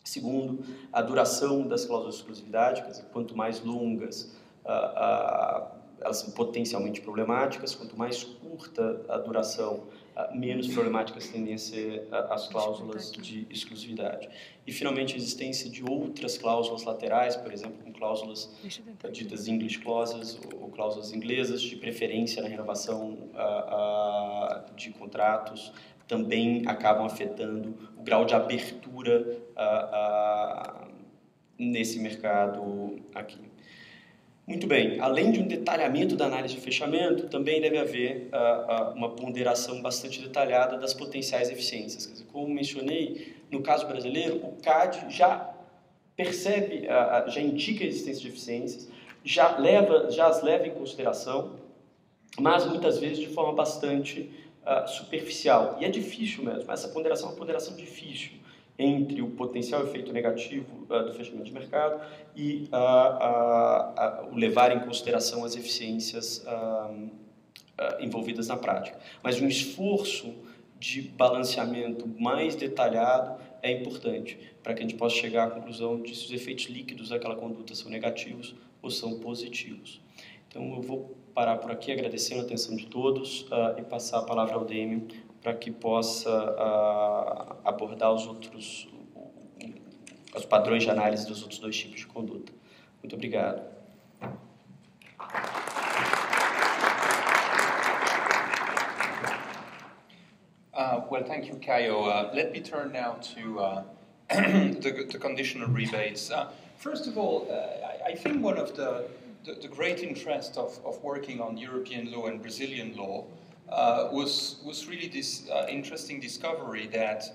Segundo, a duração das cláusulas de exclusividade, quer dizer, quanto mais longas, elas são potencialmente problemáticas. Quanto mais curta a duração, menos problemáticas tendem a ser as cláusulas de exclusividade. E, finalmente, a existência de outras cláusulas laterais, por exemplo, com cláusulas ditas English clauses ou cláusulas inglesas de preferência na renovação de contratos, também acabam afetando o grau de abertura nesse mercado aqui. Muito bem, além de um detalhamento da análise de fechamento, também deve haver uma ponderação bastante detalhada das potenciais eficiências. Quer dizer, como mencionei, no caso brasileiro, o CADE já percebe, já indica a existência de eficiências, já as leva em consideração, mas muitas vezes de forma bastante superficial. E é difícil mesmo, essa ponderação é uma ponderação difícil entre o potencial efeito negativo do fechamento de mercado e o levar em consideração as eficiências envolvidas na prática. Mas um esforço de balanceamento mais detalhado é importante para que a gente possa chegar à conclusão de se os efeitos líquidos daquela conduta são negativos ou são positivos. Então, eu vou parar por aqui, agradecendo a atenção de todos e passar a palavra ao Damien para que possa abordar os padrões de análise dos outros 2 tipos de conduta. Muito obrigado. Well, thank you, Caio. Let me turn now to the conditional rebates. First of all, I think one of the great interest of working on European law and Brazilian law was really this interesting discovery that